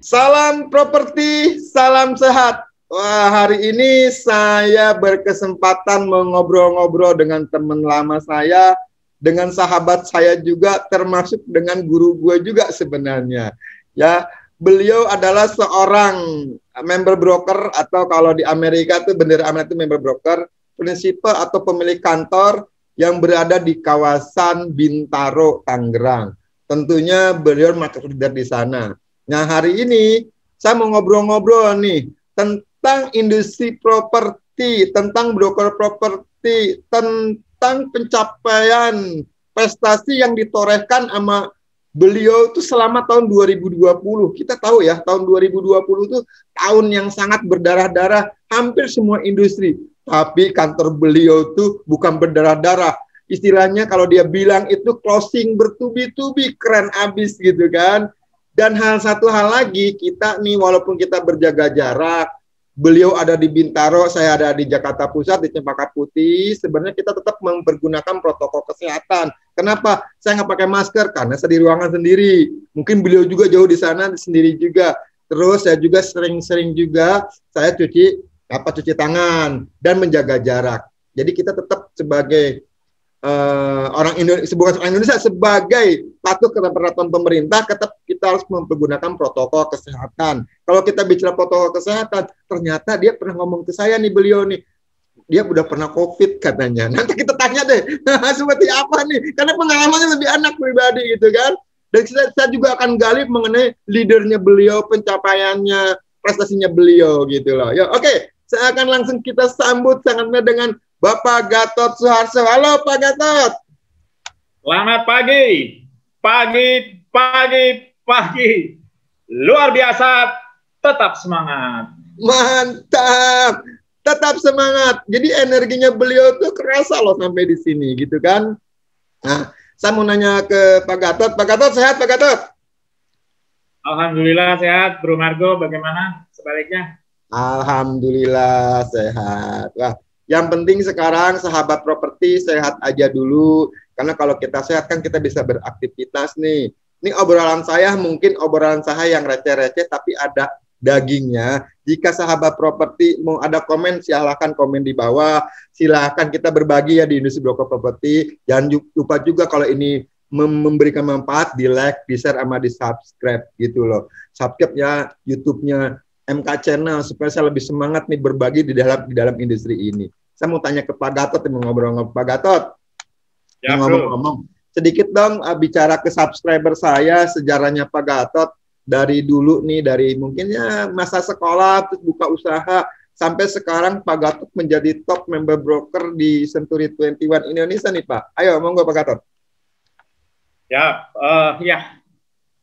Salam properti, salam sehat. Wah, hari ini saya berkesempatan mengobrol-ngobrol dengan teman lama saya, dengan sahabat saya juga, termasuk dengan guru gue juga sebenarnya. Ya, beliau adalah seorang member broker, atau kalau di Amerika itu bendera Amerika itu member broker, prinsipal atau pemilik kantor yang berada di kawasan Bintaro, Tangerang. Tentunya beliau market leader di sana. Nah, hari ini saya mau ngobrol-ngobrol nih tentang industri properti, tentang broker properti, tentang pencapaian prestasi yang ditorehkan sama beliau itu selama tahun 2020. Kita tahu ya, tahun 2020 itu tahun yang sangat berdarah-darah hampir semua industri. Tapi kantor beliau itu bukan berdarah-darah. Istilahnya kalau dia bilang itu closing bertubi-tubi, keren abis gitu kan. Dan satu hal lagi, kita nih walaupun kita berjaga jarak, beliau ada di Bintaro, saya ada di Jakarta Pusat, di Cempaka Putih, sebenarnya kita tetap mempergunakan protokol kesehatan. Kenapa? Saya nggak pakai masker, karena saya di ruangan sendiri. Mungkin beliau juga jauh di sana, sendiri juga. Terus saya juga sering-sering juga, saya cuci tangan, dan menjaga jarak. Jadi kita tetap sebagai orang Indonesia, bukan orang Indonesia, sebagai patuh kepada peraturan pemerintah, tetap kita harus mempergunakan protokol kesehatan. Kalau kita bicara protokol kesehatan, ternyata dia pernah ngomong ke saya nih, beliau nih, dia udah pernah COVID katanya. Nanti kita tanya deh, seperti apa nih? Karena pengalamannya lebih anak pribadi gitu kan. Dan saya juga akan gali mengenai leadernya beliau, pencapaiannya, prestasinya beliau gitu loh. Ya, oke. Saya akan langsung kita sambut sangatnya dengan Bapak Gatot Suharso. Halo Pak Gatot. Selamat pagi. Pagi. Luar biasa, tetap semangat. Mantap. Tetap semangat. Jadi energinya beliau tuh kerasa loh sampai di sini gitu kan. Nah, saya mau nanya ke Pak Gatot. Pak Gatot sehat, Pak Gatot? Alhamdulillah sehat. Bro Margo bagaimana sebaliknya? Alhamdulillah sehat. Wah, yang penting sekarang sahabat properti sehat aja dulu. Karena kalau kita sehat kan kita bisa beraktivitas nih. Ini obrolan saya mungkin obrolan saya yang receh-receh tapi ada dagingnya. Jika sahabat properti mau ada komen, silahkan komen di bawah. Silahkan kita berbagi ya di industri broker properti. Jangan lupa juga kalau ini memberikan manfaat, di like, di share, sama di subscribe gitu loh. Subscribe ya YouTube-nya MK Channel supaya saya lebih semangat nih berbagi di dalam industri ini. Saya mau tanya ke Pak Gatot, mau ngobrol-ngobrol Pak Gatot. Ya, ngomong-ngomong sedikit dong bicara ke subscriber saya sejarahnya Pak Gatot dari dulu nih, dari mungkin ya masa sekolah terus buka usaha sampai sekarang Pak Gatot menjadi top member broker di Century 21 Indonesia nih Pak. Ayo monggo Pak Gatot. Ya,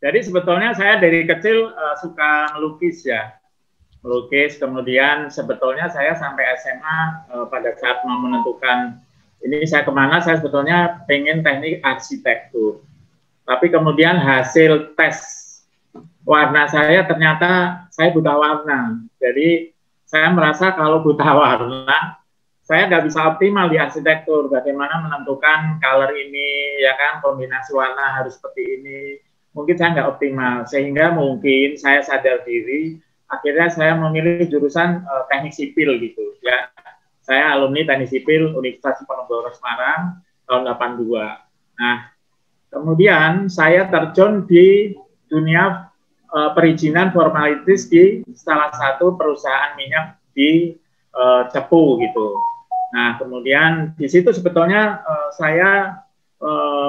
jadi sebetulnya saya dari kecil suka melukis ya. Melukis, kemudian sebetulnya saya sampai SMA pada saat mau menentukan ini saya kemana, saya sebetulnya pengen teknik arsitektur. Tapi kemudian hasil tes warna saya ternyata saya buta warna. Jadi saya merasa kalau buta warna, saya nggak bisa optimal di arsitektur. Bagaimana menentukan color ini, ya kan, kombinasi warna harus seperti ini. Mungkin saya nggak optimal, sehingga mungkin saya sadar diri, akhirnya saya memilih jurusan teknik sipil gitu ya. Saya alumni teknik sipil Universitas Diponegoro Semarang tahun 82. Nah, kemudian saya terjun di dunia perizinan formalitis di salah satu perusahaan minyak di Cepu gitu. Nah, kemudian di situ sebetulnya saya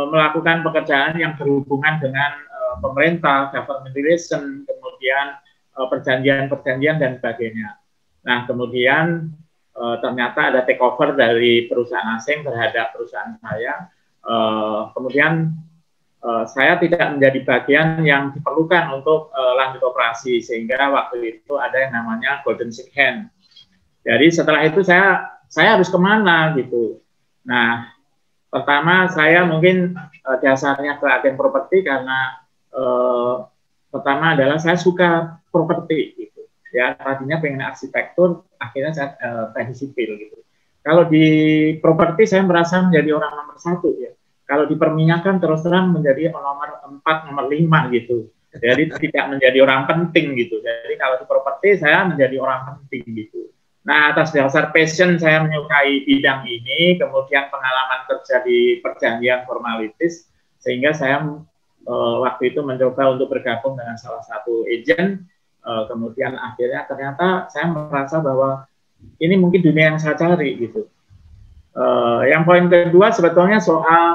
melakukan pekerjaan yang berhubungan dengan pemerintah, government relation, kemudian perjanjian-perjanjian dan sebagainya. Nah, kemudian ternyata ada takeover dari perusahaan asing terhadap perusahaan saya. Kemudian saya tidak menjadi bagian yang diperlukan untuk lanjut operasi, sehingga waktu itu ada yang namanya golden shake hand. Jadi setelah itu saya harus kemana gitu. Nah, pertama saya mungkin dasarnya ke agen properti karena pertama adalah saya suka properti gitu ya, tadinya pengen arsitektur, akhirnya saya teknik sipil gitu. Kalau di properti saya merasa menjadi orang nomor 1 ya, kalau di perminyakan terus terang menjadi nomor 4, nomor 5 gitu. Jadi tidak menjadi orang penting gitu. Jadi kalau di properti saya menjadi orang penting gitu. Nah, atas dasar passion saya menyukai bidang ini, kemudian pengalaman kerja di perjanjian formalitis, sehingga saya waktu itu mencoba untuk bergabung dengan salah satu agent, kemudian akhirnya ternyata saya merasa bahwa ini mungkin dunia yang saya cari gitu. Yang poin kedua sebetulnya soal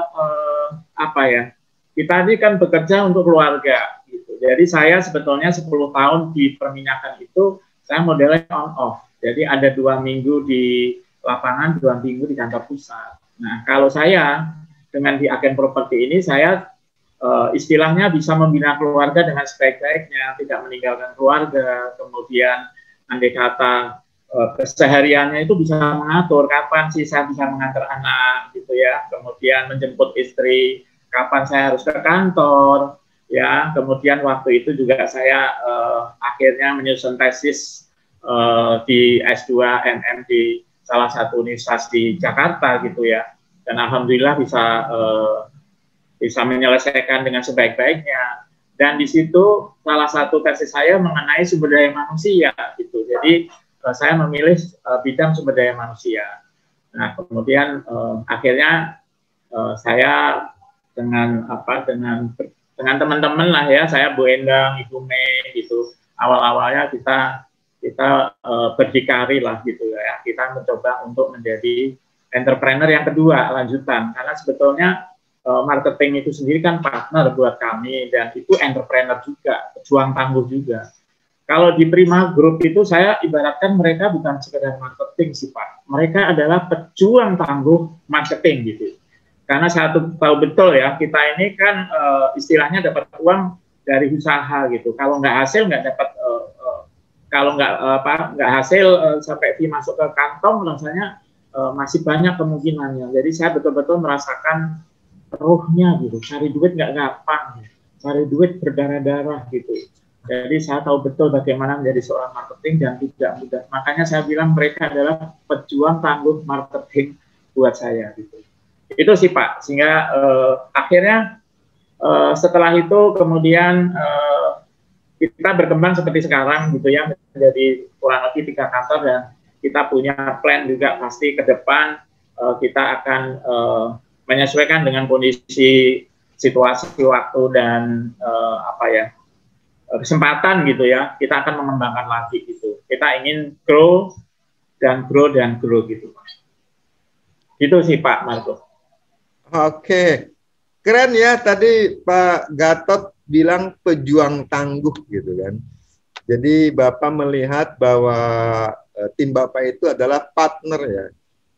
apa ya, kita ini kan bekerja untuk keluarga gitu. Jadi saya sebetulnya 10 tahun di perminyakan itu saya modelnya on off. Jadi ada 2 minggu di lapangan, 2 minggu di kantor pusat. Nah, kalau saya dengan di agen properti ini, saya istilahnya bisa membina keluarga dengan sebaik-baiknya, tidak meninggalkan keluarga, kemudian andai kata kesehariannya itu bisa mengatur kapan sih saya bisa mengantar anak gitu ya, kemudian menjemput istri, kapan saya harus ke kantor, ya, kemudian waktu itu juga saya akhirnya menyusun tesis di S2 MM di salah satu universitas di Jakarta gitu ya, dan alhamdulillah bisa menyelesaikan dengan sebaik-baiknya. Dan di situ salah satu tesis saya mengenai sumber daya manusia gitu. Jadi saya memilih bidang sumber daya manusia. Nah, kemudian akhirnya saya dengan teman-teman lah ya, saya Bu Endang, Ibu Mei gitu. Awal-awalnya kita berdikari lah gitu ya. Kita mencoba untuk menjadi entrepreneur yang kedua lanjutan, karena sebetulnya marketing itu sendiri kan partner buat kami, dan itu entrepreneur juga, pejuang tangguh juga. Kalau di Prima Group itu saya ibaratkan mereka bukan sekedar marketing sih Pak, mereka adalah pejuang tangguh marketing gitu. Karena saya tahu betul ya, kita ini kan istilahnya dapat uang dari usaha gitu. Kalau nggak hasil nggak dapat, kalau nggak hasil sampai fee masuk ke kantong, rasanya masih banyak kemungkinannya. Jadi saya betul-betul merasakan rohnya gitu, cari duit nggak gampang, cari duit berdarah-darah gitu. Jadi saya tahu betul bagaimana menjadi seorang marketing dan tidak mudah. Makanya saya bilang mereka adalah pejuang tangguh marketing buat saya gitu. Itu sih Pak, sehingga akhirnya setelah itu kemudian kita berkembang seperti sekarang gitu ya, menjadi kurang lebih 3 kantor, dan kita punya plan juga pasti ke depan kita akan menyesuaikan dengan kondisi situasi waktu dan kesempatan gitu ya, kita akan mengembangkan lagi gitu. Kita ingin grow gitu. Itu sih Pak Marco. Oke, keren ya tadi Pak Gatot bilang pejuang tangguh gitu kan. Jadi Bapak melihat bahwa tim Bapak itu adalah partner ya.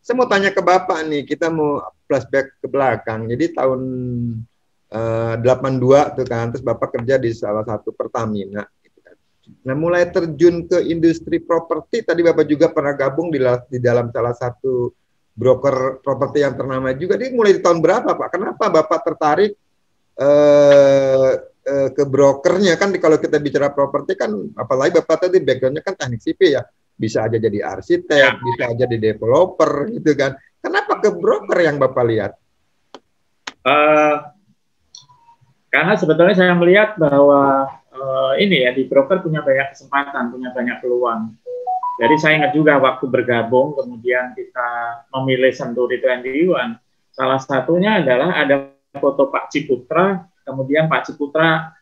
Saya mau tanya ke Bapak nih, kita mau flashback ke belakang. Jadi tahun 82 tuh kan, terus Bapak kerja di salah satu Pertamina. Gitu kan. Nah, mulai terjun ke industri properti, tadi Bapak juga pernah gabung di dalam salah satu broker properti yang ternama juga. Jadi mulai di tahun berapa Pak? Kenapa Bapak tertarik ke brokernya? Kan kalau kita bicara properti kan, apalagi Bapak tadi backgroundnya kan teknik sipil ya, bisa aja jadi arsitek, bisa aja di developer gitu kan. Kenapa ke broker yang Bapak lihat? Karena sebetulnya saya melihat bahwa ini ya, di broker punya banyak kesempatan, punya banyak peluang. Jadi saya ingat juga waktu bergabung, kemudian kita memilih Century 21, salah satunya adalah ada foto Pak Ciputra, kemudian Pak Ciputra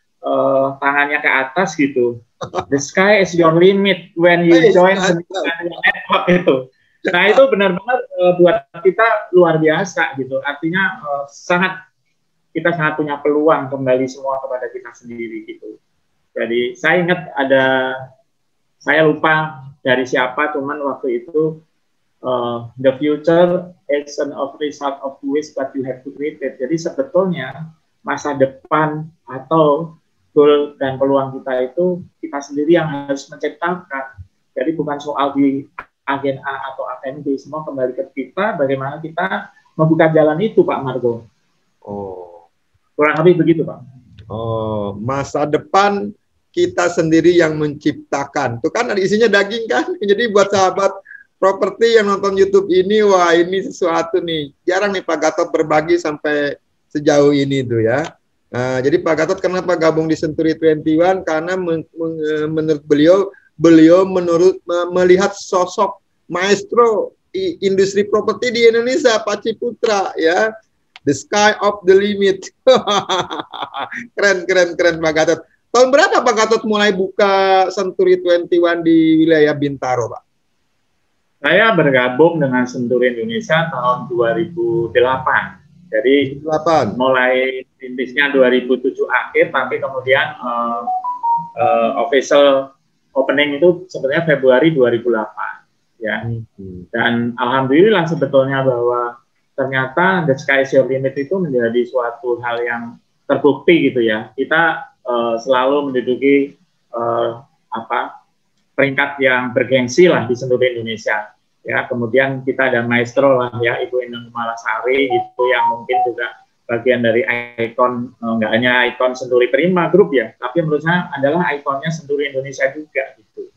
tangannya ke atas gitu. The sky is your limit when you join network itu. Nah itu benar-benar buat kita luar biasa gitu. Artinya kita sangat punya peluang kembali semua kepada kita sendiri gitu. Jadi saya ingat saya lupa dari siapa, cuman waktu itu the future is an of result of ways that you have to create it. Jadi sebetulnya masa depan atau goal dan peluang kita itu kita sendiri yang harus menciptakan. Jadi bukan soal di agen A atau agen B, semua kembali ke kita, bagaimana kita membuka jalan itu Pak Margo. Oh. Kurang lebih begitu Pak. Oh, masa depan kita sendiri yang menciptakan. Tuh kan ada isinya daging kan. Jadi buat sahabat properti yang nonton YouTube ini, wah ini sesuatu nih. Jarang nih Pak Gatot berbagi sampai sejauh ini tuh ya. Jadi Pak Gatot kenapa gabung di Century 21? Karena menurut beliau melihat sosok maestro industri properti di Indonesia, Pak Ciputra, ya. The sky of the limit. Keren Pak Gatot. Tahun berapa Pak Gatot mulai buka Century 21 di wilayah Bintaro, Pak? Saya bergabung dengan Century Indonesia tahun 2008. Jadi 2008. mulai intisnya 2007 akhir, tapi kemudian official opening itu sebenarnya Februari 2008. Ya. Dan alhamdulillah sebetulnya bahwa ternyata the sky is your limit itu menjadi suatu hal yang terbukti gitu ya. Kita selalu menduduki peringkat yang bergengsi lah di seluruh Indonesia. Ya, kemudian kita ada maestro lah ya, Ibu Endang Kumalasari gitu, yang mungkin juga bagian dari ikon, nggak hanya ikon Century Prima Group ya, tapi menurut saya adalah ikonnya Century Indonesia juga gitu.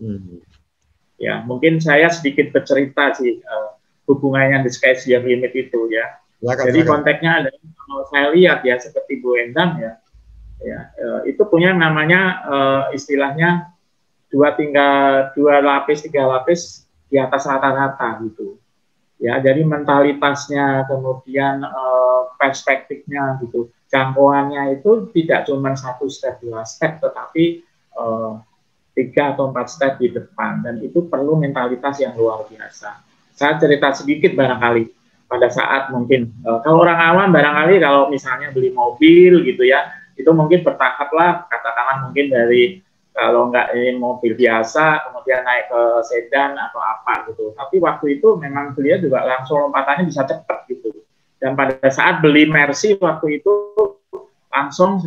Ya, mungkin saya sedikit bercerita sih hubungannya the sky is your limit itu ya. Jadi konteksnya adalah kalau saya lihat ya seperti Bu Endang ya, itu punya namanya istilahnya dua lapis, 3 lapis di atas rata-rata gitu. Ya, jadi mentalitasnya, kemudian perspektifnya gitu, jangkauannya itu tidak cuma 1 step, 2 step, tetapi 3 atau 4 step di depan, dan itu perlu mentalitas yang luar biasa. Saya cerita sedikit barangkali pada saat mungkin kalau orang awam barangkali kalau misalnya beli mobil gitu ya, itu mungkin bertahap lah, katakanlah mungkin dari kalau nggak ini mobil biasa, kemudian naik ke sedan atau apa gitu. Tapi waktu itu memang beliau juga langsung lompatannya bisa cepat gitu. Dan pada saat beli Mercy waktu itu langsung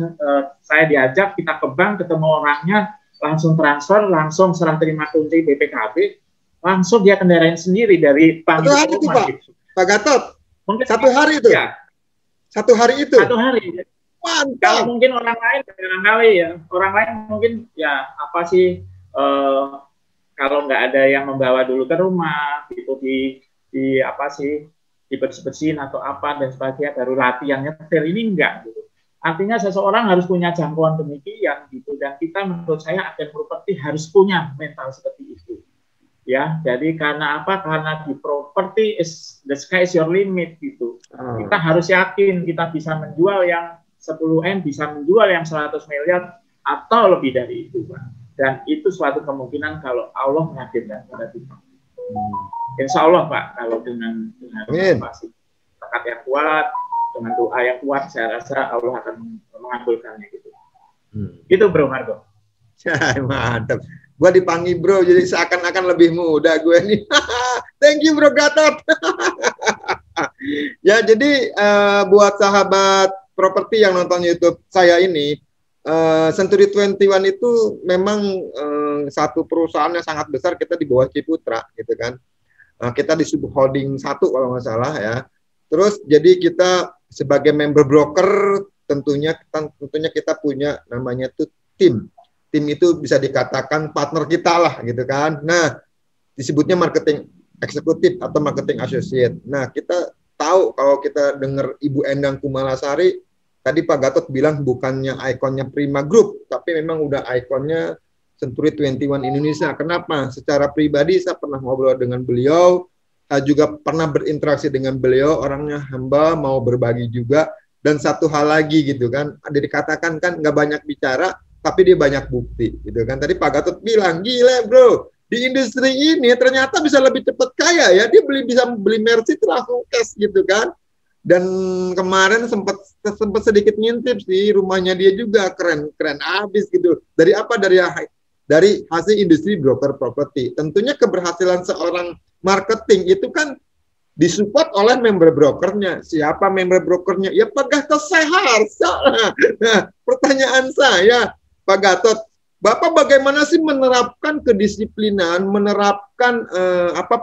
saya diajak, kita ke bank, ketemu orangnya, langsung transfer, langsung serah terima kunci BPKB, langsung dia kendarain sendiri dari bank. Satu hari itu Pak, gitu. Pak Gatot, mungkin 1 hari itu? Ya. 1 hari itu? 1 hari. Mantap. Kalau mungkin orang lain barangkali ya, orang lain mungkin ya apa sih kalau nggak ada yang membawa dulu ke rumah gitu, di apa sih, dibersih-bersihin atau apa dan sebagainya, baru latihan nyetir, ini enggak gitu. Artinya seseorang harus punya jangkauan demikian gitu, dan kita menurut saya agen properti harus punya mental seperti itu. Ya, jadi karena apa? Karena di properti the sky is your limit gitu. Kita harus yakin kita bisa menjual yang 10M, bisa menjual yang 100 miliar atau lebih dari itu, Pak. Dan itu suatu kemungkinan kalau Allah menakdirkan pada kita. Insya Allah, Pak, kalau dengan motivasi tekad yang kuat, dengan doa yang kuat, saya rasa Allah akan mengabulkannya gitu. Itu Bro Margo. Mantap. Gua dipanggil Bro, jadi seakan-akan lebih muda gue nih. Thank you Bro Gatot. Ya, jadi buat sahabat properti yang nonton YouTube saya ini, Century 21 itu memang satu perusahaan yang sangat besar, kita di bawah Ciputra gitu kan. Kita di subholding 1 kalau nggak salah ya. Terus jadi kita sebagai member broker tentunya kita punya namanya tuh tim. Tim itu bisa dikatakan partner kita lah gitu kan. Nah, disebutnya marketing eksekutif atau marketing associate. Nah, kita tahu kalau kita dengar Ibu Endang Kumalasari, tadi Pak Gatot bilang bukannya ikonnya Prima Group, tapi memang udah ikonnya Century 21 Indonesia. Kenapa? Secara pribadi saya pernah ngobrol dengan beliau, saya juga pernah berinteraksi dengan beliau, orangnya hamba, mau berbagi juga. Dan satu hal lagi gitu kan, ada dikatakan kan nggak banyak bicara, tapi dia banyak bukti gitu kan. Tadi Pak Gatot bilang, gila bro, di industri ini ternyata bisa lebih cepat kaya ya, dia bisa beli Mercy itu langsung cash gitu kan. Dan kemarin sempat sedikit ngintip sih, rumahnya dia juga keren abis gitu. Dari apa? Dari hasil industri broker properti. Tentunya keberhasilan seorang marketing itu kan disupport oleh member brokernya. Siapa member brokernya? Ya Pak Gatot Seharsa. Nah, pertanyaan saya, Pak Gatot, Bapak bagaimana sih menerapkan kedisiplinan, menerapkan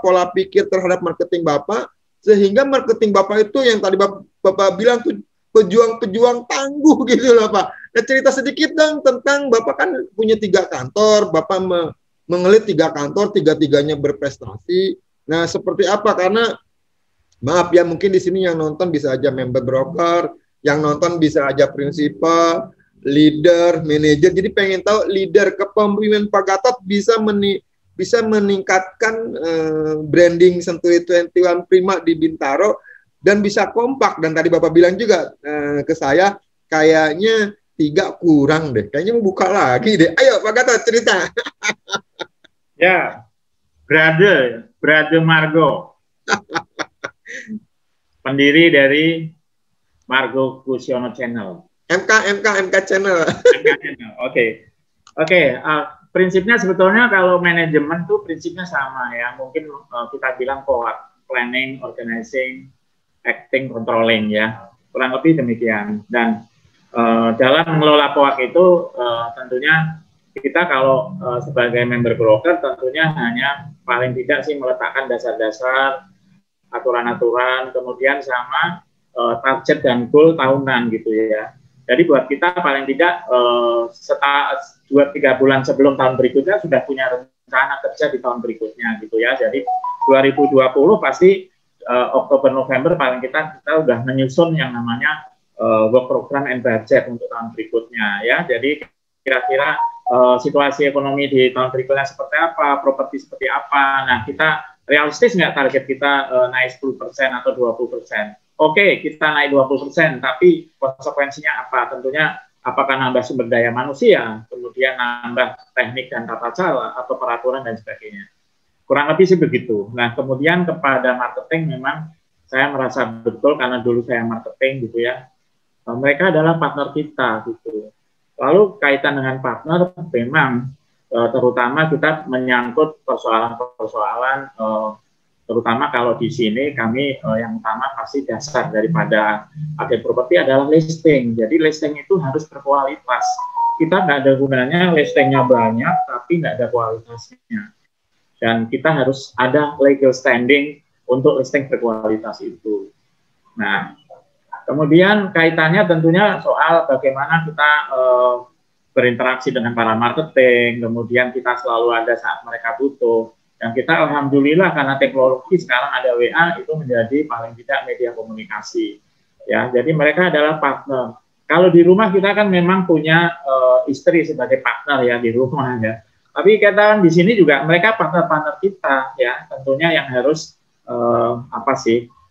pola pikir terhadap marketing Bapak, sehingga marketing Bapak itu yang tadi Bapak bilang tuh pejuang-pejuang tangguh gitu loh Pak. Nah, cerita sedikit dong tentang Bapak kan punya 3 kantor, Bapak mengelit 3 kantor, 3-tiganya berprestasi. Nah, seperti apa? Karena maaf ya, mungkin di sini yang nonton bisa aja member broker, Yang nonton bisa aja prinsipal, leader, manajer. Jadi pengen tahu leader kepemimpinan Pak Gatot bisa meningkatkan branding Century 21 Prima di Bintaro dan bisa kompak. Dan tadi Bapak bilang juga ke saya, kayaknya 3 kurang deh. Kayaknya mau buka lagi deh. Ayo Pak Gatot cerita. Ya, Brother Margo. Pendiri dari Margo Kusiono Channel. MK Channel. Oke. Prinsipnya sebetulnya kalau manajemen tuh prinsipnya sama ya. Mungkin kita bilang planning, organizing, acting, controlling ya. Kurang lebih demikian. Dan dalam mengelola POAK itu tentunya kita kalau sebagai member broker tentunya hanya paling tidak sih meletakkan dasar-dasar, aturan-aturan, kemudian sama target dan goal tahunan gitu ya. Jadi buat kita paling tidak 2-3 bulan sebelum tahun berikutnya sudah punya rencana kerja di tahun berikutnya gitu ya. Jadi 2020 pasti Oktober November paling kita udah menyusun yang namanya work program and budget untuk tahun berikutnya ya. Jadi kira-kira situasi ekonomi di tahun berikutnya seperti apa, properti seperti apa. Nah, kita realistis nggak target kita naik 10% atau 20%? Oke, kita naik 20%, tapi konsekuensinya apa? Tentunya apakah nambah sumber daya manusia, kemudian nambah teknik dan tata cara, atau peraturan dan sebagainya. Kurang lebih sih begitu. Nah, kemudian kepada marketing memang saya merasa betul karena dulu saya marketing gitu ya. Mereka adalah partner kita gitu. Lalu kaitan dengan partner memang terutama kita menyangkut persoalan-persoalan terutama kalau di sini kami yang utama pasti dasar daripada agen properti adalah listing. Jadi listing itu harus berkualitas. Kita nggak ada gunanya listingnya banyak tapi nggak ada kualitasnya. Dan kita harus ada legal standing untuk listing berkualitas itu. Nah, kemudian kaitannya tentunya soal bagaimana kita berinteraksi dengan para marketing, kemudian kita selalu ada saat mereka butuh. Dan kita alhamdulillah karena teknologi sekarang ada WA itu menjadi paling tidak media komunikasi. Ya, jadi mereka adalah partner. Kalau di rumah kita kan memang punya istri sebagai partner ya di rumah ya. Tapi kita kan di sini juga mereka partner-partner kita ya, tentunya yang harus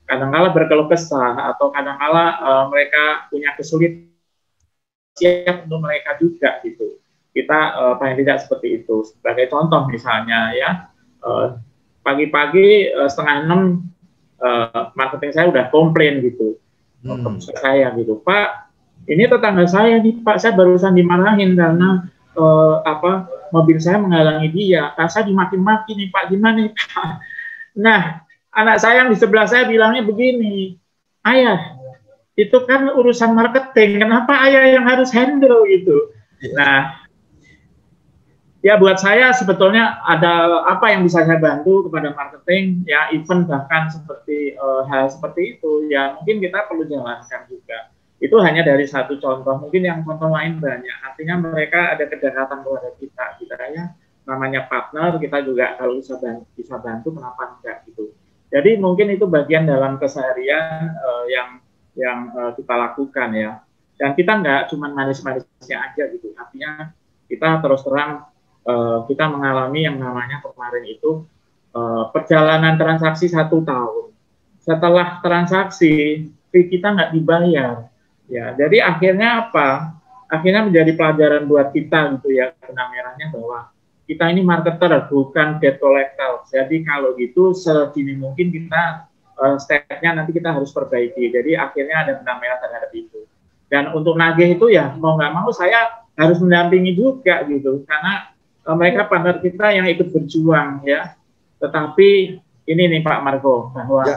kadang-kala berkeluh kesah atau kadang-kala mereka punya kesulitan siap untuk mereka juga gitu. Kita paling tidak seperti itu. Sebagai contoh misalnya ya, pagi-pagi 5:30 marketing saya udah komplain gitu ke saya gitu, Pak, ini tetangga saya nih Pak, saya barusan dimarahin karena mobil saya menghalangi dia, saya dimaki-maki nih Pak, gimana nih Pak? Nah, anak saya yang di sebelah saya bilangnya begini, ayah, itu kan urusan marketing, kenapa ayah yang harus handle gitu? Nah, ya buat saya sebetulnya ada apa yang bisa saya bantu kepada marketing, ya event bahkan seperti hal seperti itu, ya mungkin kita perlu jalankan juga. Itu hanya dari satu contoh, mungkin yang contoh lain banyak. Artinya mereka ada kedekatan kepada kita ya, namanya partner, kita juga kalau bisa bantu kenapa enggak gitu. Jadi mungkin itu bagian dalam keseharian yang kita lakukan ya. Dan kita enggak cuma manis-manisnya aja gitu, artinya kita terus terang kita mengalami yang namanya kemarin itu perjalanan transaksi 1 tahun. Setelah transaksi, fee kita nggak dibayar. Ya, jadi akhirnya apa? Akhirnya menjadi pelajaran buat kita gitu ya, benang merahnya bahwa kita ini marketer bukan debt collector. Jadi kalau gitu sedini mungkin kita step-nya nanti kita harus perbaiki. Jadi akhirnya ada benang merah terhadap itu. Dan untuk nagih itu ya mau nggak mau saya harus mendampingi juga gitu, karena mereka partner kita yang ikut berjuang ya. Tetapi ini nih Pak Margo, bahwa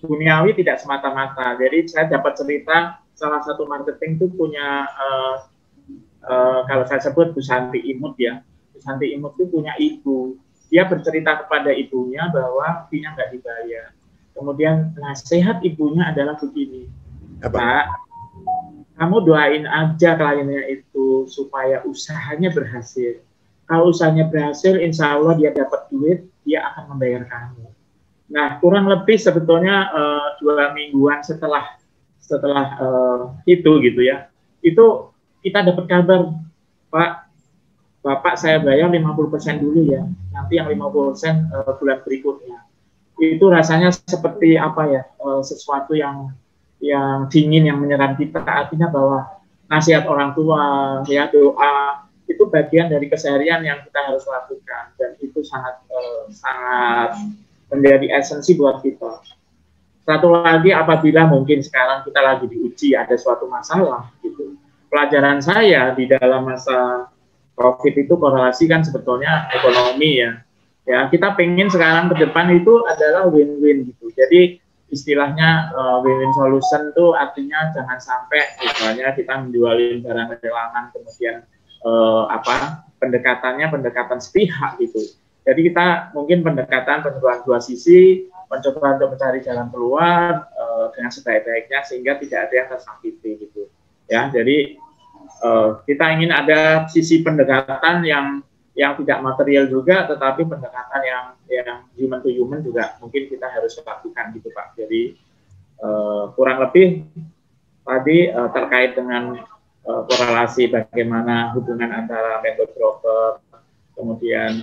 duniawi tidak semata-mata. Jadi saya dapat cerita salah satu marketing itu punya kalau saya sebut Bu Santi Imut ya. Bu Santi Imut itu punya ibu. Dia bercerita kepada ibunya bahwa fee-nya nggak dibayar. Kemudian nasihat ibunya adalah begini, Pak, kamu doain aja kliennya itu supaya usahanya berhasil. Kalau usahanya berhasil, insya Allah dia dapat duit, dia akan membayar kamu. Nah, kurang lebih sebetulnya 2 mingguan setelah setelah itu gitu ya, itu kita dapat kabar, Pak, Bapak saya bayar 50% dulu ya, nanti yang 50% bulan berikutnya. Itu rasanya seperti apa ya, sesuatu yang dingin, yang menyerang kita. Artinya bahwa nasihat orang tua, ya, doa, itu bagian dari keseharian yang kita harus lakukan, dan itu sangat menjadi esensi buat kita. Satu lagi, apabila mungkin sekarang kita lagi diuji, ada suatu masalah gitu. Pelajaran saya di dalam masa COVID itu korelasi kan sebetulnya ekonomi ya. Ya, kita pengen sekarang ke depan itu adalah win-win gitu. Jadi istilahnya win-win solution itu artinya jangan sampai misalnya kita menjualin barang kehilangan kemudian pendekatan sepihak gitu. Jadi kita mungkin pendekatan dua sisi, mencoba untuk mencari jalan keluar dengan sebaik-baiknya sehingga tidak ada yang tersakiti gitu. Ya, jadi kita ingin ada sisi pendekatan yang tidak material juga, tetapi pendekatan yang human to human juga mungkin kita harus lakukan gitu Pak. Jadi kurang lebih tadi terkait dengan korelasi bagaimana hubungan antara metode broker kemudian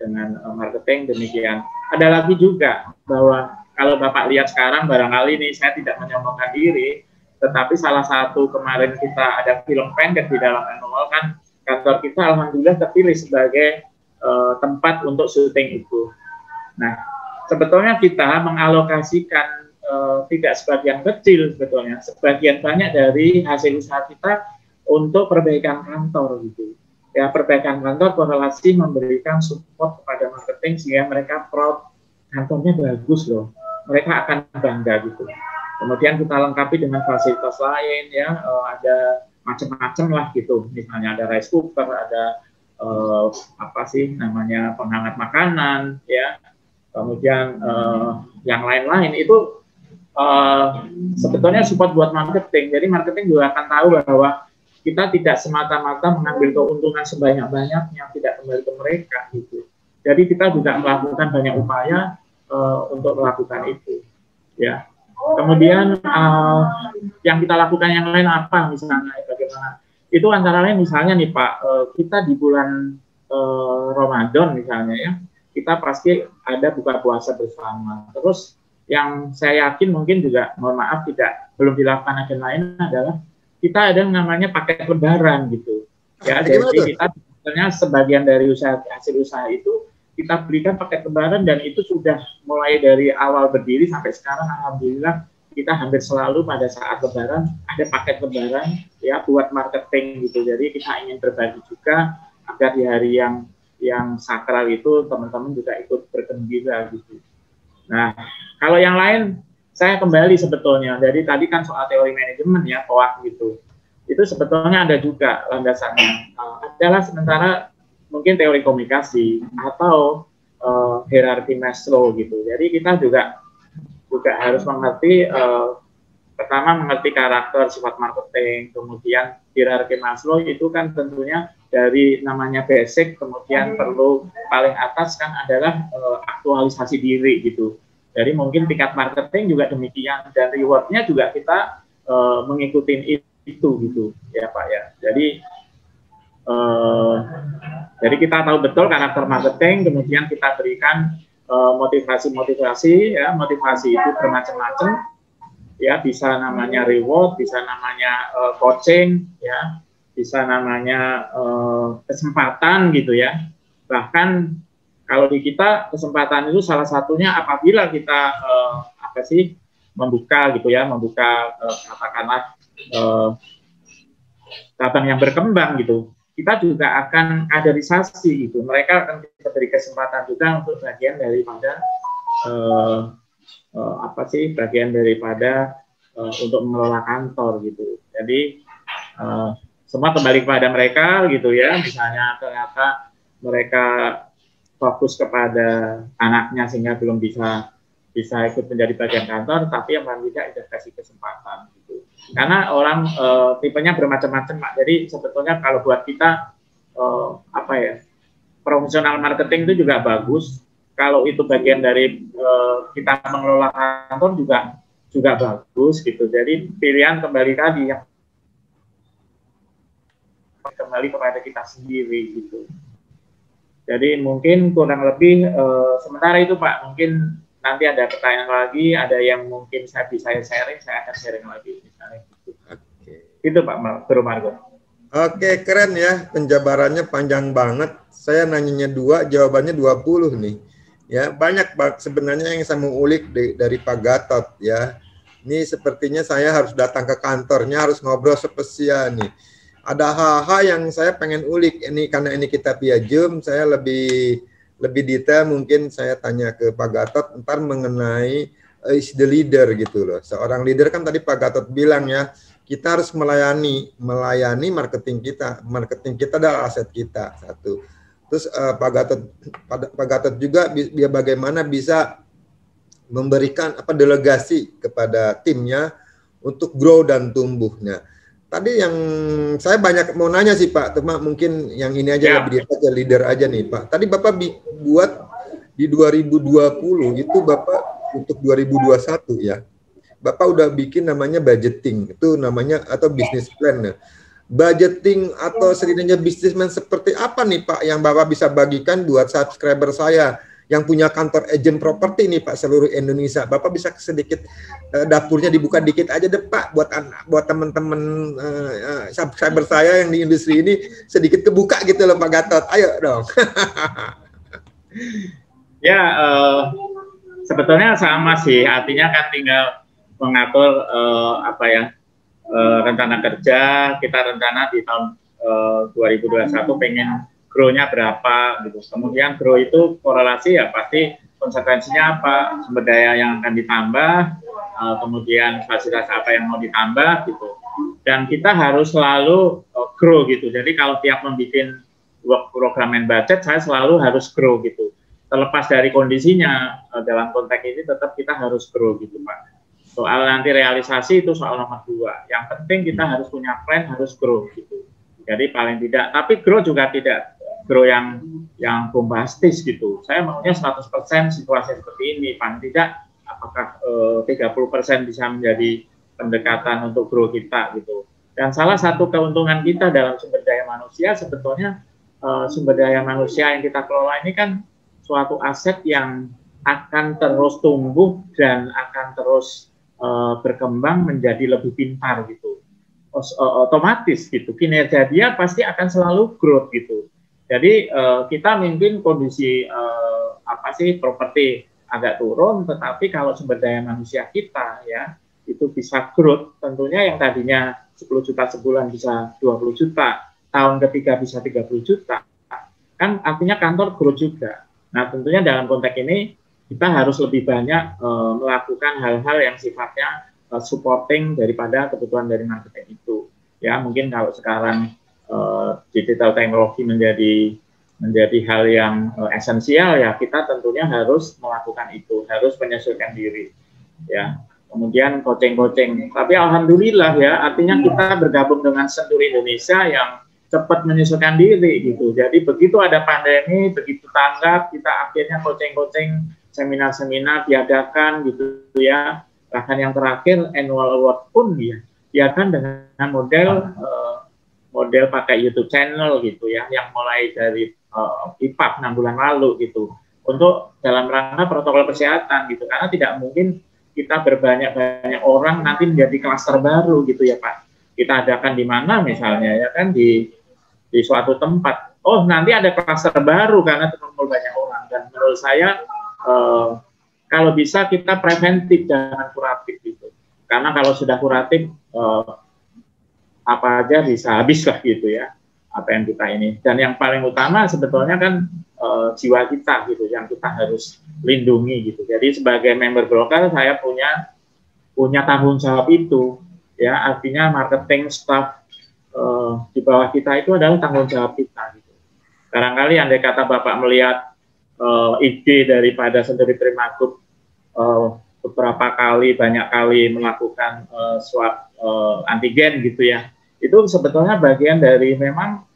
dengan marketing, demikian. Ada lagi juga bahwa kalau Bapak lihat sekarang, barangkali ini saya tidak menyombongkan diri, tetapi salah satu kemarin kita ada film pendek di dalam annual kan, kantor kita alhamdulillah terpilih sebagai tempat untuk syuting itu. Nah, sebetulnya kita mengalokasikan tidak sebagian kecil sebetulnya, sebagian banyak dari hasil usaha kita untuk perbaikan kantor gitu. Ya, perbaikan kantor korelasi memberikan support kepada marketing sehingga mereka proud, kantornya bagus loh, mereka akan bangga gitu. Kemudian kita lengkapi dengan fasilitas lain ya, ada macam-macam lah gitu, misalnya ada rice cooker, ada penghangat makanan ya, kemudian yang lain-lain itu sebetulnya support buat marketing. Jadi marketing juga akan tahu bahwa kita tidak semata-mata mengambil keuntungan sebanyak-banyaknya, tidak kembali ke mereka gitu. Jadi kita juga melakukan banyak upaya untuk melakukan itu ya. Kemudian yang kita lakukan yang lain apa misalnya bagaimana? Itu antara lain misalnya nih Pak, kita di bulan Ramadan misalnya ya, kita pasti ada buka puasa bersama. Terus yang saya yakin mungkin juga, mohon maaf belum dilakukan agen lain adalah kita ada yang namanya paket lebaran gitu. Ya, jadi kita sebenarnya sebagian dari hasil usaha itu kita berikan paket lebaran, dan itu sudah mulai dari awal berdiri sampai sekarang alhamdulillah kita hampir selalu pada saat lebaran ada paket lebaran ya buat marketing gitu. Jadi kita ingin berbagi juga agar di hari yang sakral itu teman-teman juga ikut bergembira gitu. Nah, kalau yang lain saya kembali sebetulnya, dari tadi kan soal teori manajemen ya, POAK gitu. Itu sebetulnya ada juga landasannya. Adalah sementara mungkin teori komunikasi atau hierarki Maslow gitu. Jadi kita juga harus mengerti, pertama mengerti karakter sifat marketing, kemudian hierarki Maslow itu kan tentunya dari namanya basic, kemudian perlu paling atas kan adalah aktualisasi diri gitu. Jadi mungkin tingkat marketing juga demikian, dan rewardnya juga kita mengikuti itu gitu ya Pak ya. Jadi kita tahu betul karakter marketing, kemudian kita berikan motivasi ya. Motivasi itu bermacam-macam ya, bisa namanya reward, bisa namanya coaching ya, bisa namanya kesempatan gitu ya. Bahkan kalau di kita kesempatan itu salah satunya apabila kita membuka gitu ya, katakanlah cabang yang berkembang gitu, kita juga akan kaderisasi gitu. Mereka akan kita beri kesempatan juga untuk bagian daripada untuk mengelola kantor gitu. Jadi semua kembali kepada mereka gitu ya. Misalnya ternyata mereka fokus kepada anaknya sehingga belum bisa ikut menjadi bagian kantor, tapi yang paling tidak itu kasih kesempatan gitu. Karena orang tipenya bermacam-macam Pak. Jadi sebetulnya kalau buat kita profesional marketing itu juga bagus. Kalau itu bagian dari kita mengelola kantor juga juga bagus gitu. Jadi pilihan kembali tadi yang kembali kepada kita sendiri gitu. Jadi mungkin kurang lebih sementara itu Pak, mungkin nanti ada pertanyaan lagi, ada yang mungkin saya bisa sharing, saya akan sharing lagi misalnya gitu. Oke. Itu Pak Bro Margo. Oke, keren ya, penjabarannya panjang banget. Saya nanyanya 2, jawabannya 20 nih. Ya, banyak sebenarnya yang saya mau ulik dari Pak Gatot ya. Ini sepertinya saya harus datang ke kantornya, harus ngobrol spesial nih. Ada hal-hal yang saya pengen ulik ini, karena ini kita via Zoom, saya lebih detail mungkin saya tanya ke Pak Gatot ntar mengenai is the leader gitu loh. Seorang leader kan tadi Pak Gatot bilang ya, kita harus melayani marketing kita. Marketing kita adalah aset kita, satu. Terus Pak Gatot juga dia bagaimana bisa memberikan delegasi kepada timnya untuk grow dan tumbuhnya. Tadi yang saya banyak mau nanya sih Pak, cuma mungkin yang ini aja lebih detail ke leader aja nih Pak. Tadi Bapak buat di 2020 itu Bapak untuk 2021 ya. Bapak udah bikin namanya budgeting, itu namanya atau business plan. Budgeting atau setidaknya businessman seperti apa nih Pak yang Bapak bisa bagikan buat subscriber saya yang punya kantor agent properti nih Pak seluruh Indonesia. Bapak bisa sedikit dapurnya dibuka dikit aja deh Pak buat teman-teman subscriber saya yang di industri ini sedikit kebuka gitu loh Pak Gatot. Ayo dong. Ya, sebetulnya sama sih, artinya kan tinggal mengatur rencana kerja. Kita rencana di tahun 2021 pengen grow-nya berapa gitu. Kemudian grow itu korelasi ya pasti konsekuensinya apa, sumber daya yang akan ditambah, kemudian fasilitas apa yang mau ditambah gitu. Dan kita harus selalu grow gitu. Jadi kalau tiap membuat program and budget, saya selalu harus grow gitu. Terlepas dari kondisinya, dalam konteks ini tetap kita harus grow gitu Pak. Soal nanti realisasi itu soal nomor 2. Yang penting kita harus punya plan, harus grow gitu. Jadi paling tidak, tapi grow juga tidak grow yang bombastis gitu. Saya maunya 100% situasi seperti ini. Paling tidak apakah 30% bisa menjadi pendekatan untuk grow kita gitu. Dan salah satu keuntungan kita dalam sumber daya manusia sebetulnya sumber daya manusia yang kita kelola ini kan suatu aset yang akan terus tumbuh dan akan terus berkembang menjadi lebih pintar gitu, otomatis gitu, kinerja dia pasti akan selalu growth gitu. Jadi kita mungkin kondisi properti agak turun, tetapi kalau sumber daya manusia kita ya itu bisa growth, tentunya yang tadinya 10 juta sebulan bisa 20 juta, tahun ketiga bisa 30 juta, kan artinya kantor growth juga. Nah tentunya dalam konteks ini kita harus lebih banyak melakukan hal-hal yang sifatnya supporting daripada kebutuhan dari marketing itu. Ya mungkin kalau sekarang digital teknologi menjadi hal yang esensial ya kita tentunya harus melakukan itu, harus menyesuaikan diri. Ya kemudian coaching. Tapi alhamdulillah ya artinya kita bergabung dengan Senturi Indonesia yang cepat menyesuaikan diri gitu. Jadi begitu ada pandemi, begitu tanggap kita akhirnya coaching, seminar-seminar diadakan gitu ya. Bahkan yang terakhir annual award pun ya diadakan dengan model pakai YouTube channel gitu ya, yang mulai dari IPAP 6 bulan lalu gitu. Untuk dalam rangka protokol kesehatan gitu, karena tidak mungkin kita berbanyak-banyak orang nanti menjadi klaster baru gitu ya Pak. Kita adakan di mana misalnya ya kan di suatu tempat. Oh nanti ada klaster baru karena terkumpul banyak orang. Dan menurut saya kalau bisa kita preventif jangan kuratif gitu. Karena kalau sudah kuratif apa aja bisa habis lah gitu ya apa yang kita ini. Dan yang paling utama sebetulnya kan jiwa kita gitu yang kita harus lindungi gitu. Jadi sebagai member broker saya punya tanggung jawab itu ya, artinya marketing staff di bawah kita itu adalah tanggung jawab kita gitu. Barangkali andai kata Bapak melihat ide daripada Senturi Prima Group banyak kali melakukan swab antigen gitu ya, itu sebetulnya bagian dari memang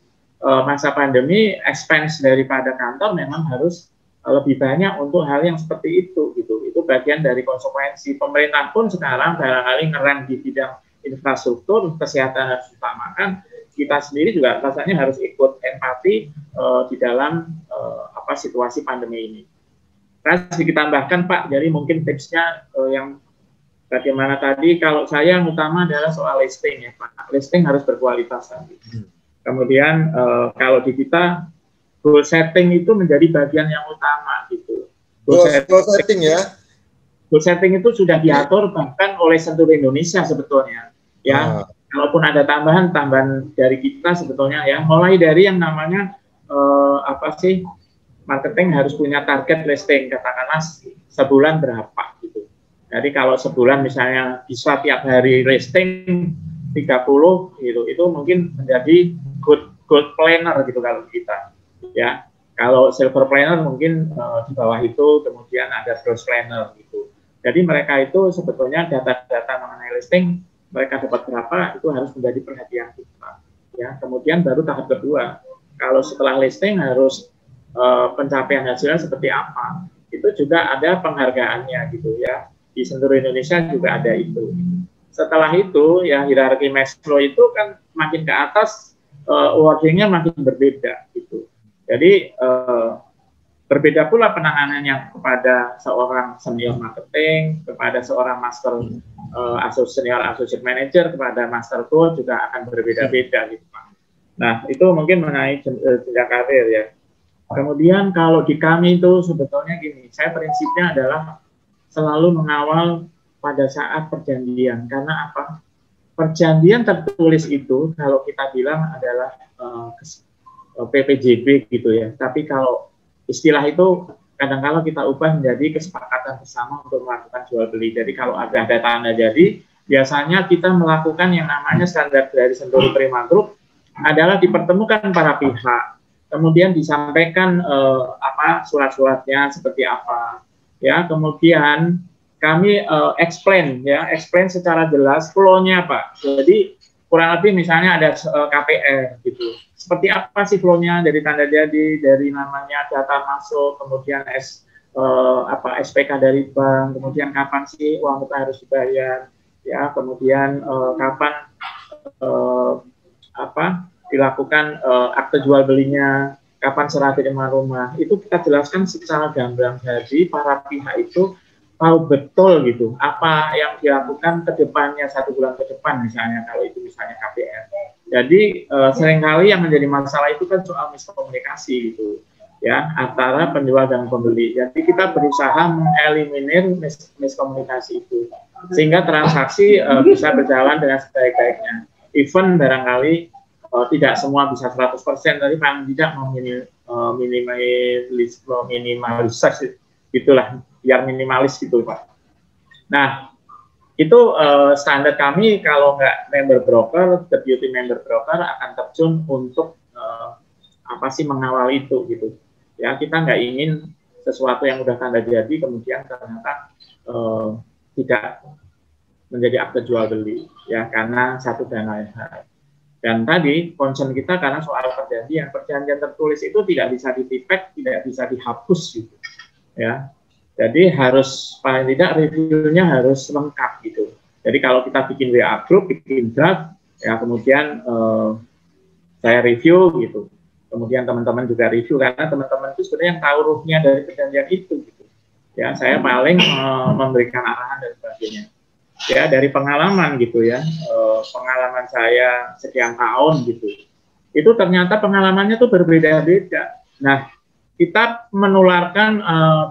masa pandemi expense daripada kantor memang harus lebih banyak untuk hal yang seperti itu gitu. Itu bagian dari konsekuensi. Pemerintah pun sekarang barangkali ngerem di bidang infrastruktur, kesehatan harus utamakan. Kita sendiri juga rasanya harus ikut empati di dalam situasi pandemi ini. Saya sedikit tambahkan Pak, jadi mungkin tipsnya yang bagaimana tadi, kalau saya yang utama adalah soal listing ya Pak. Listing harus berkualitas tadi. Kemudian kalau di kita goal setting itu menjadi bagian yang utama gitu. Goal setting ya. Goal setting itu sudah diatur bahkan oleh seluruh Indonesia sebetulnya. Ya, kalaupun ada tambahan dari kita sebetulnya ya, mulai dari yang namanya marketing harus punya target listing, katakanlah sebulan berapa gitu. Jadi kalau sebulan misalnya bisa tiap hari listing 30 gitu, itu mungkin menjadi gold planner gitu kalau kita. Ya, kalau silver planner mungkin di bawah itu, kemudian ada bronze planner gitu. Jadi mereka itu sebetulnya data-data mengenai listing mereka dapat berapa itu harus menjadi perhatian kita. Ya, kemudian baru tahap kedua, kalau setelah listing harus pencapaian hasilnya seperti apa, itu juga ada penghargaannya gitu ya. Di seluruh Indonesia juga ada itu. Setelah itu ya hierarki Maslow itu kan makin ke atas wordingnya makin berbeda gitu. Jadi berbeda pula penanganannya kepada seorang senior marketing, kepada seorang master senior associate manager, kepada master coach juga akan berbeda-beda gitu Pak. Nah itu mungkin mengenai jenjang karir ya. Kemudian kalau di kami itu sebetulnya gini, saya prinsipnya adalah selalu mengawal pada saat perjanjian. Karena apa? Perjanjian tertulis itu kalau kita bilang adalah PPJB gitu ya. Tapi kalau istilah itu kadang-kala kita ubah menjadi kesepakatan bersama untuk melakukan jual beli. Jadi kalau ada tanda jadi, biasanya kita melakukan yang namanya standar dari Senturi Prima Group adalah dipertemukan para pihak, kemudian disampaikan surat-suratnya seperti apa, ya. Kemudian kami explain secara jelas flow-nya Pak. Jadi kurang lebih misalnya ada KPR gitu. Seperti apa sih flow-nya dari tanda jadi, dari namanya data masuk, kemudian SPK dari bank, kemudian kapan sih uang kita harus dibayar, ya, kemudian kapan dilakukan akte jual belinya, kapan serah terima rumah. Itu kita jelaskan secara gamblang, jadi para pihak itu tahu betul gitu apa yang dilakukan ke depannya, 1 bulan ke depan misalnya, kalau itu misalnya KPR. Jadi seringkali yang menjadi masalah itu kan soal miskomunikasi gitu ya, antara penjual dan pembeli. Jadi kita berusaha mengeliminir miskomunikasi itu sehingga transaksi bisa berjalan dengan sebaik-baiknya. Even barangkali tidak semua bisa 100%, tapi paling tidak minimalisasi gitulah, biar minimalis gitu Pak. Nah itu standar kami, kalau nggak member broker, deputy member broker akan terjun untuk mengawal itu gitu. Ya, kita nggak ingin sesuatu yang udah tanda jadi kemudian ternyata tidak menjadi akte jual beli ya, karena satu dan lain hal. Dan tadi concern kita karena soal perjanjian tertulis itu tidak bisa ditipek, tidak bisa dihapus gitu ya. Jadi harus paling tidak reviewnya harus lengkap gitu. Jadi kalau kita bikin WA group, bikin draft, ya kemudian saya review gitu. Kemudian teman-teman juga review, karena teman-teman itu sebenarnya yang tahu ruhnya dari perjanjian itu gitu. Ya, saya paling memberikan arahan dan sebagainya. Ya, dari pengalaman gitu ya, pengalaman saya sekian tahun gitu. Itu ternyata pengalamannya tuh berbeda-beda. Nah, kita menularkan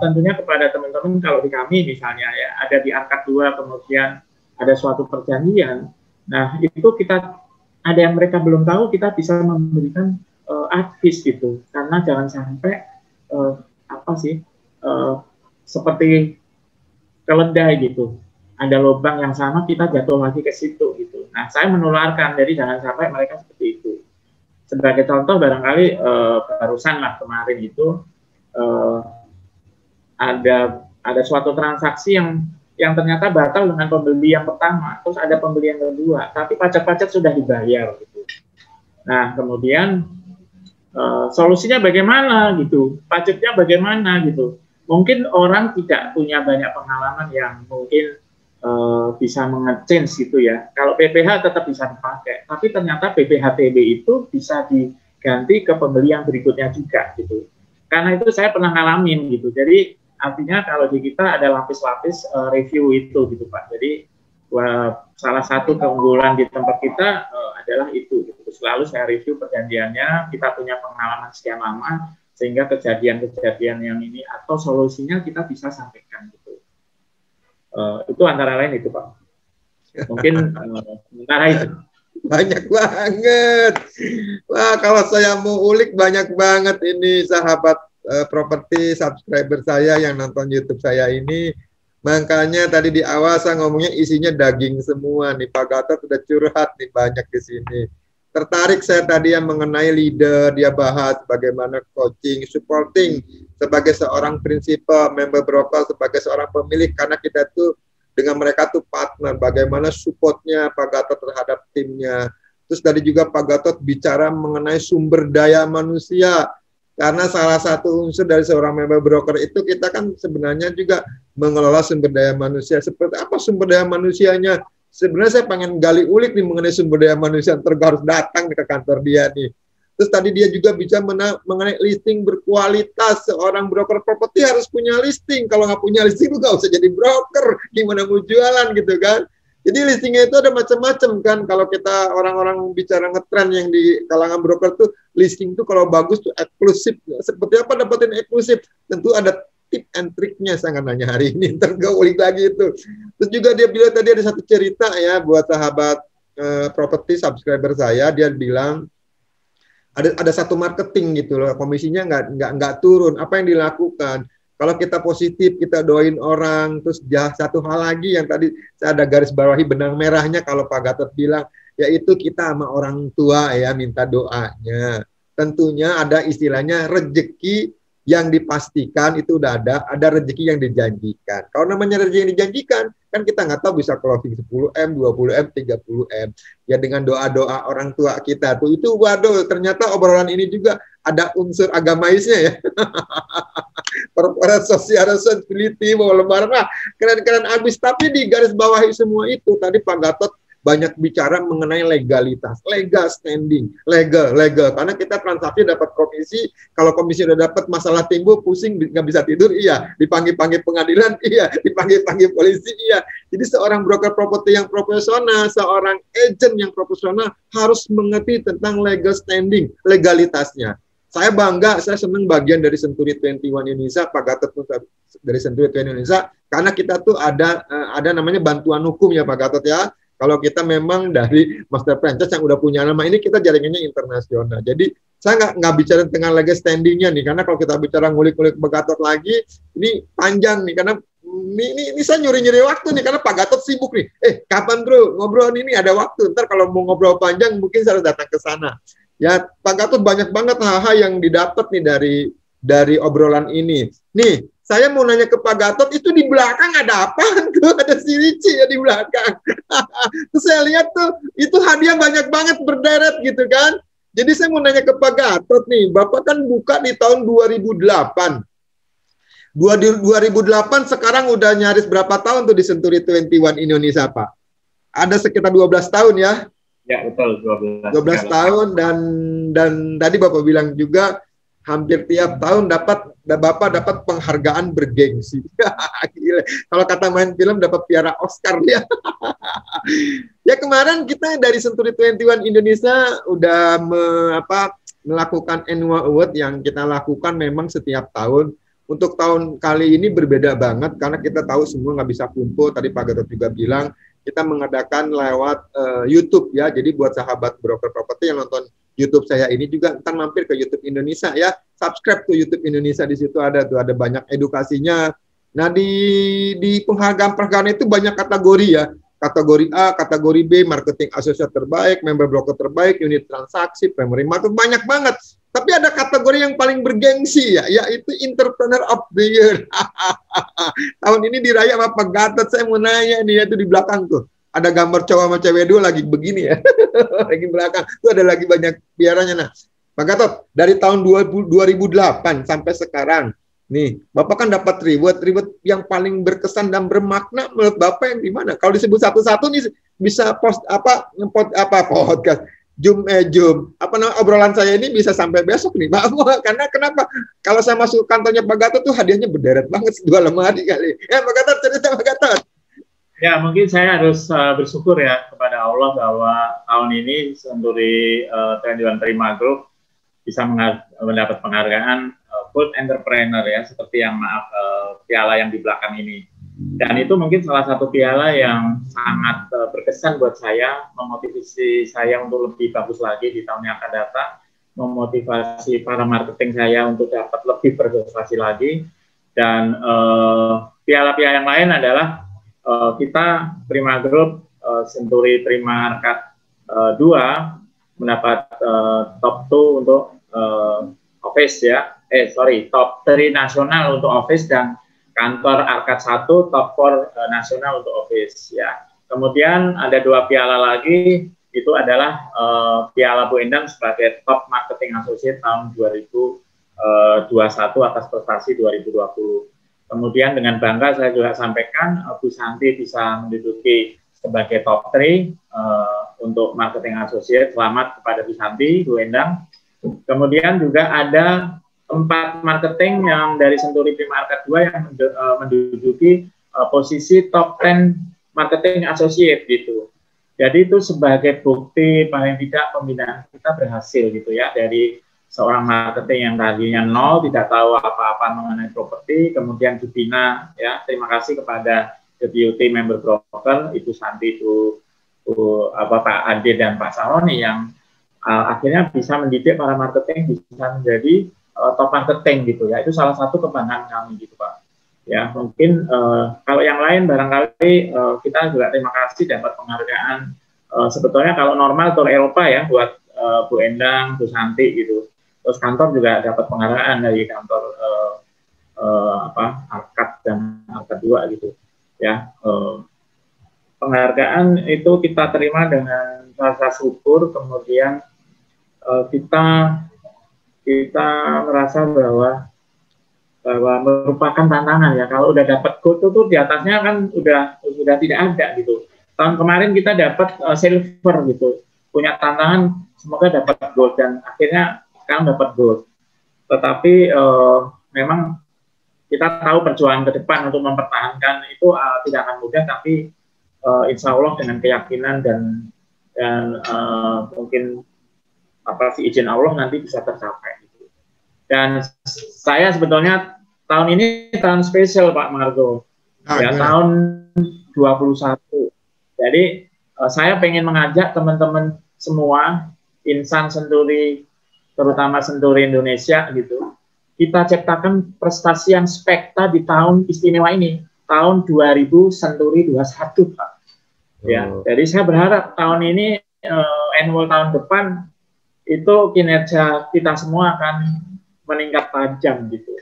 tentunya kepada teman-teman. Kalau di kami misalnya ya, ada di angka 2, kemudian ada suatu perjanjian. Nah, itu kita ada yang mereka belum tahu, kita bisa memberikan advice gitu. Karena jangan sampai seperti keledai gitu. Ada lubang yang sama, kita jatuh lagi ke situ gitu. Nah, saya menularkan, jadi jangan sampai mereka seperti itu. Sebagai contoh barangkali barusan lah kemarin itu ada suatu transaksi yang ternyata batal dengan pembeli yang pertama, terus ada pembeli yang kedua, tapi pajak-pajak sudah dibayar gitu. Nah, kemudian solusinya bagaimana gitu, pajaknya bagaimana gitu. mungkin orang tidak punya banyak pengalaman yang mungkin bisa menge-change gitu ya. Kalau PPH tetap bisa dipakai, tapi ternyata PPH-TB itu bisa diganti ke pembeli yang berikutnya juga gitu. Karena itu saya pernah ngalamin gitu. Jadi artinya kalau di kita ada lapis-lapis review itu gitu Pak. Jadi salah satu keunggulan di tempat kita adalah itu gitu. Selalu saya review perjanjiannya, kita punya pengalaman sekian lama sehingga kejadian-kejadian yang ini atau solusinya kita bisa sampaikan gitu. Itu antara lain itu Pak. Mungkin sementara itu. Banyak banget. Wah, kalau saya mau ulik banyak banget ini sahabat properti subscriber saya yang nonton YouTube saya ini. Makanya tadi di awal saya ngomongnya isinya daging semua nih. Pak Gatot udah curhat nih banyak di sini. Tertarik saya tadi yang mengenai leader, dia bahas bagaimana coaching, supporting sebagai seorang prinsipal, member broker, sebagai seorang pemilik, karena kita tuh dengan mereka tuh partner, bagaimana supportnya Pak Gatot terhadap timnya. Terus tadi juga Pak Gatot bicara mengenai sumber daya manusia, karena salah satu unsur dari seorang member broker itu kita kan sebenarnya juga mengelola sumber daya manusia. Seperti apa sumber daya manusianya? Sebenarnya saya pengen gali ulik nih mengenai sumber daya manusia, harus datang ke kantor dia nih. Terus tadi dia juga bisa mengenai listing berkualitas. Seorang broker properti harus punya listing. Kalau nggak punya listing, lu nggak usah jadi broker. Gimana mau jualan gitu kan? Jadi listingnya itu ada macam-macam kan. Kalau kita orang-orang bicara ngetren yang di kalangan broker tuh, listing tuh kalau bagus tuh eksklusif. Seperti apa dapetin eksklusif? Tentu ada tip and triknya, saya nggak nanya hari ini, ntar gue ulik lagi itu. Terus juga dia bilang tadi ada satu cerita ya buat sahabat properti subscriber saya, dia bilang ada satu marketing gitu loh, komisinya nggak turun. Apa yang dilakukan? Kalau kita positif, kita doain orang. Terus satu hal lagi yang tadi saya ada garis bawahi benang merahnya, kalau Pak Gatot bilang, yaitu kita sama orang tua ya minta doanya. Tentunya ada istilahnya rezeki yang dipastikan itu udah ada rezeki yang dijanjikan. Kalau namanya rezeki yang dijanjikan, kan kita nggak tahu bisa closing 10M, 20M, 30M. Ya dengan doa-doa orang tua kita tuh, itu waduh, ternyata obrolan ini juga ada unsur agamaisnya ya. Corporate social responsibility, mau lebaran, keren-keren abis. Tapi di garis bawahi semua itu, tadi Pak Gatot banyak bicara mengenai legalitas, legal standing, legal. Karena kita transaksi dapat komisi, kalau komisi udah dapat masalah timbul, pusing, nggak bisa tidur, iya. Dipanggil-panggil pengadilan, iya. Dipanggil-panggil polisi, iya. Jadi seorang broker properti yang profesional, seorang agent yang profesional harus mengerti tentang legal standing, legalitasnya. Saya bangga, saya senang bagian dari Century 21 Indonesia, Pak Gatot dari Century 21 Indonesia, karena kita tuh ada namanya bantuan hukum ya Pak Gatot ya. Kalau kita memang dari master franchise yang udah punya nama ini, kita jaringannya internasional. Jadi saya nggak bicara tentang legal standingnya nih, karena kalau kita bicara ngulik-ngulik Pak Gatot lagi, ini panjang nih, karena ini saya nyuri-nyuri waktu nih, karena Pak Gatot sibuk nih. Kapan bro ngobrol ini, ada waktu. Ntar kalau mau ngobrol panjang, mungkin saya harus datang ke sana. Ya Pak Gatot banyak banget hal-hal yang didapat nih dari obrolan ini. Nih, saya mau nanya ke Pak Gatot, itu di belakang ada apa tuh? Ada si Ricci ya di belakang. Terus saya lihat tuh, itu hadiah banyak banget berderet gitu kan. Jadi saya mau nanya ke Pak Gatot nih, Bapak kan buka di tahun 2008. 2008 sekarang udah nyaris berapa tahun tuh di Century 21 Indonesia Pak? Ada sekitar 12 tahun ya? Ya betul, 12 tahun dan tadi Bapak bilang juga hampir tiap tahun Bapak dapat penghargaan bergengsi. Gila. Kalau kata main film dapat piala Oscar ya. Ya kemarin kita dari Century 21 Indonesia udah melakukan annual award yang kita lakukan memang setiap tahun. Untuk tahun kali ini berbeda banget karena kita tahu semua nggak bisa kumpul. Tadi Pak Gatot juga bilang kita mengadakan lewat YouTube ya. Jadi buat sahabat broker properti yang nonton YouTube saya ini juga ntar mampir ke YouTube Indonesia ya. Subscribe ke YouTube Indonesia, di situ ada banyak edukasinya. Nah di penghargaan itu banyak kategori ya. Kategori A, kategori B, marketing associate terbaik, member broker terbaik, unit transaksi, primary market, banyak banget. Tapi ada kategori yang paling bergengsi ya, yaitu Entrepreneur of the Year. Tahun ini diraih sama Pak Gatot. Saya mau nanya nih, itu di belakang tuh. Ada gambar cowok sama cewek dua lagi begini ya. Lagi belakang. Itu ada lagi banyak piaranya. Nah, Pak Gatot, dari tahun 2008 sampai sekarang, Nih, Bapak kan dapat reward yang paling berkesan dan bermakna menurut Bapak yang gimana? Kalau disebut satu-satu nih bisa post podcast Zoom apa namanya obrolan saya ini bisa sampai besok nih, Pak. Karena kenapa? Kalau saya masuk kantornya Pak Gatot tuh hadiahnya berderet banget 2 lemari kali. Pak Gatot, cerita Pak Gatot. Ya, mungkin saya harus bersyukur ya kepada Allah bahwa tahun ini Senturi 21 Prima Group bisa mendapat penghargaan Food Entrepreneur ya, seperti yang piala yang di belakang ini. Dan itu mungkin salah satu piala yang sangat berkesan buat saya, memotivasi saya untuk lebih bagus lagi di tahun yang akan datang, memotivasi para marketing saya untuk dapat lebih berprestasi lagi. Dan piala-piala yang lain adalah kita Prima Group Senturi Prima Arcade 2 mendapat top 2 untuk office ya, top 3 nasional untuk office, dan kantor Arcade 1 top 4 nasional untuk office ya. Kemudian ada 2 piala lagi, itu adalah Piala Bu Endang sebagai top marketing associate tahun 2021 atas prestasi 2020. Kemudian dengan bangga saya juga sampaikan Bu Santi bisa menduduki sebagai top 3 untuk marketing associate. Selamat kepada Bu Santi, Bu Endang. Kemudian juga ada 4 marketing yang dari Senturi Prima Arcade 2 yang menduduki posisi top 10 marketing associate gitu. Jadi itu sebagai bukti paling tidak pembinaan kita berhasil gitu ya, dari seorang marketing yang tadinya nol, tidak tahu apa-apa mengenai properti, kemudian dibina ya. Terima kasih kepada deputy member broker Ibu Santi, Pak Ade dan Pak Saroni yang akhirnya bisa mendidik para marketing bisa menjadi top marketing gitu ya. Itu salah satu kebanggaan kami gitu Pak. Ya mungkin kalau yang lain barangkali kita juga terima kasih dapat penghargaan. Sebetulnya kalau normal tour Eropa ya buat Bu Endang, Bu Santi gitu. Terus kantor juga dapat penghargaan dari kantor Arcade dan Arcade 2 gitu ya. Penghargaan itu kita terima dengan rasa syukur, kemudian kita merasa bahwa merupakan tantangan ya. Kalau udah dapat gold itu di atasnya kan udah tidak ada gitu. Tahun kemarin kita dapat silver gitu, punya tantangan semoga dapat gold, dan akhirnya sekarang dapat gold. Tetapi memang kita tahu perjuangan ke depan untuk mempertahankan itu tidak akan mudah, tapi insya Allah dengan keyakinan dan mungkin izin Allah nanti bisa tercapai. Dan saya sebetulnya tahun ini tahun spesial Pak Margo, tahun 21. Jadi saya pengen mengajak teman-teman semua insan Senturi, terutama Senturi Indonesia gitu, kita ciptakan prestasi yang spekta di tahun istimewa ini, tahun 2000 Senturi 21 Pak. Ya, jadi saya berharap tahun ini annual tahun depan itu kinerja kita semua akan meningkat tajam gitu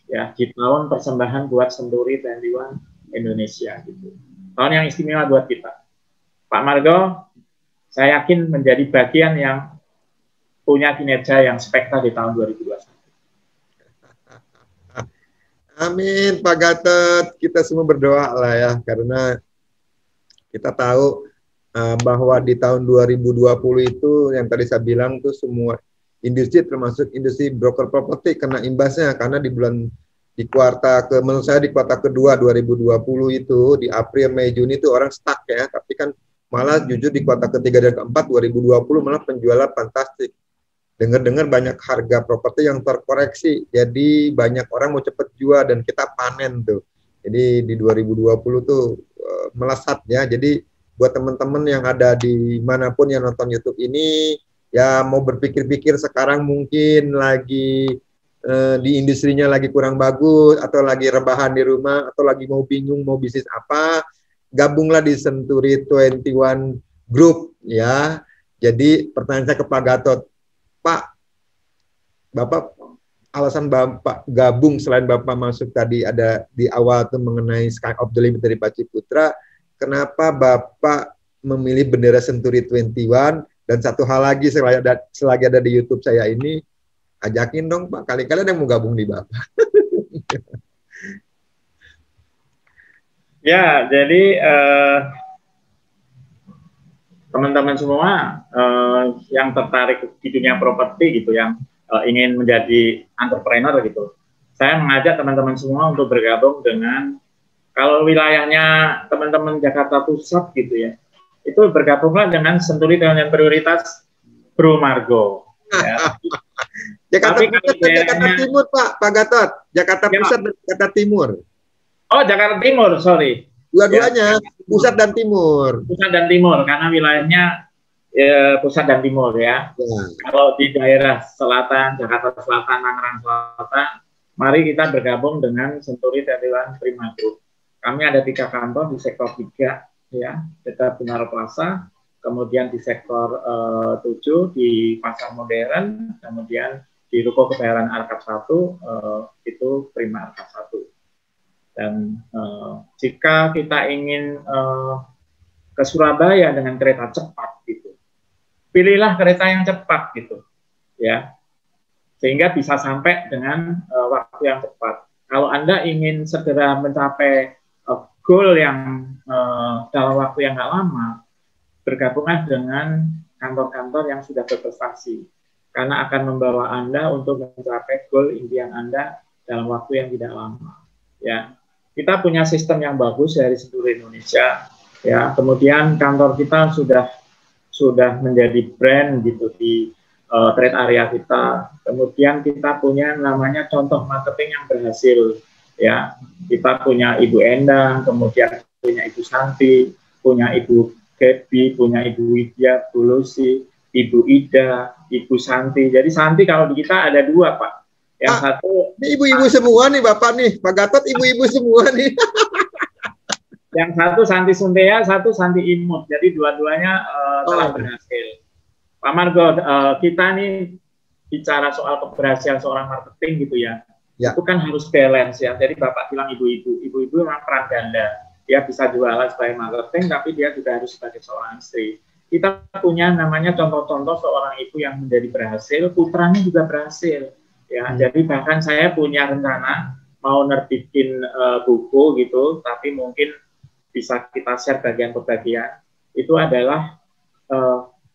ya, di tahun persembahan buat Senturi 21 Indonesia gitu, tahun yang istimewa buat kita. Pak Margo, saya yakin menjadi bagian yang punya kinerja yang spekta di tahun 2021. Amin Pak Gatot, kita semua berdoa lah ya, karena kita tahu bahwa di tahun 2020 itu yang tadi saya bilang tuh semua industri termasuk industri broker properti kena imbasnya, karena di kuartal kedua 2020 itu di April, Mei, Juni itu orang stuck ya, tapi kan malah jujur di kuartal ketiga dan keempat 2020 malah penjualan fantastik. Dengar-dengar banyak harga properti yang terkoreksi, jadi banyak orang mau cepet jual dan kita panen tuh. Jadi di 2020 tuh melesat ya. Jadi buat teman-teman yang ada di manapun yang nonton YouTube ini, ya mau berpikir-pikir sekarang mungkin lagi di industrinya lagi kurang bagus, atau lagi rebahan di rumah, atau lagi mau bingung mau bisnis apa, gabunglah di Senturi 21 Group ya. Jadi pertanyaan saya ke Pak Gatot, Pak, Bapak alasan Bapak gabung selain Bapak masuk tadi ada di awal tuh mengenai Sky of the Limit dari Pak Ciputra, kenapa Bapak memilih bendera Senturi 21? Dan satu hal lagi, selagi ada di YouTube saya ini, ajakin dong Pak, kali-kali ada yang mau gabung di Bapak. Ya, jadi teman-teman semua yang tertarik di dunia properti gitu, yang ingin menjadi entrepreneur gitu, saya mengajak teman-teman semua untuk bergabung dengan, kalau wilayahnya teman-teman Jakarta Pusat gitu ya, itu bergabunglah dengan Senturi dengan prioritas Bro Margo. Ya. Jakarta Tapi Pusat dan Jakarta Timur, Pak Gatot. Jakarta ya, Pusat dan Jakarta Timur. Oh, Jakarta Timur, sorry. Dua-duanya, ya. Pusat dan Timur. Pusat dan Timur, karena wilayahnya Pusat dan Timur ya. Kalau di daerah selatan, Jakarta Selatan, Tangerang Selatan, mari kita bergabung dengan Senturi Tetiwan Prima Group. Kami ada 3 kantor di sektor 3 ya, dekat Binaru Plaza, kemudian di sektor 7 di Pasar Modern, kemudian di Ruko Kebayoran Arkab 1 itu Prima Arkab 1. Dan jika kita ingin ke Surabaya dengan kereta cepat gitu, pilihlah kereta yang cepat gitu, ya, sehingga bisa sampai dengan waktu yang cepat. Kalau Anda ingin segera mencapai goal yang dalam waktu yang nggak lama, bergabunglah dengan kantor-kantor yang sudah berprestasi, karena akan membawa Anda untuk mencapai goal impian Anda dalam waktu yang tidak lama. Ya, kita punya sistem yang bagus dari seluruh Indonesia. Ya, kemudian kantor kita sudah menjadi brand gitu di trade area kita. Kemudian kita punya namanya contoh marketing yang berhasil. Ya, kita punya Ibu Endang, kemudian punya Ibu Santi, punya Ibu Gaby, punya Ibu Widya, Bu Lucy, Ibu Ida, Ibu Santi. Jadi Santi kalau di kita ada 2, Pak. Yang satu, ini ibu-ibu semua nih Bapak nih, Pak Gatot ibu-ibu semua nih. Yang satu Santi Suntea, satu Santi Imut. Jadi dua-duanya telah berhasil. Pak Margo, kita nih bicara soal keberhasilan seorang marketing gitu ya. Itu kan harus balance ya. Jadi Bapak bilang ibu-ibu, ibu-ibu memang peran ganda. Dia bisa jualan sebagai marketing, tapi dia juga harus sebagai seorang istri. Kita punya namanya contoh-contoh seorang ibu yang menjadi berhasil, putranya juga berhasil. Ya, jadi bahkan saya punya rencana mau nerbitin buku gitu, tapi mungkin bisa kita share bagian per bagian. Itu adalah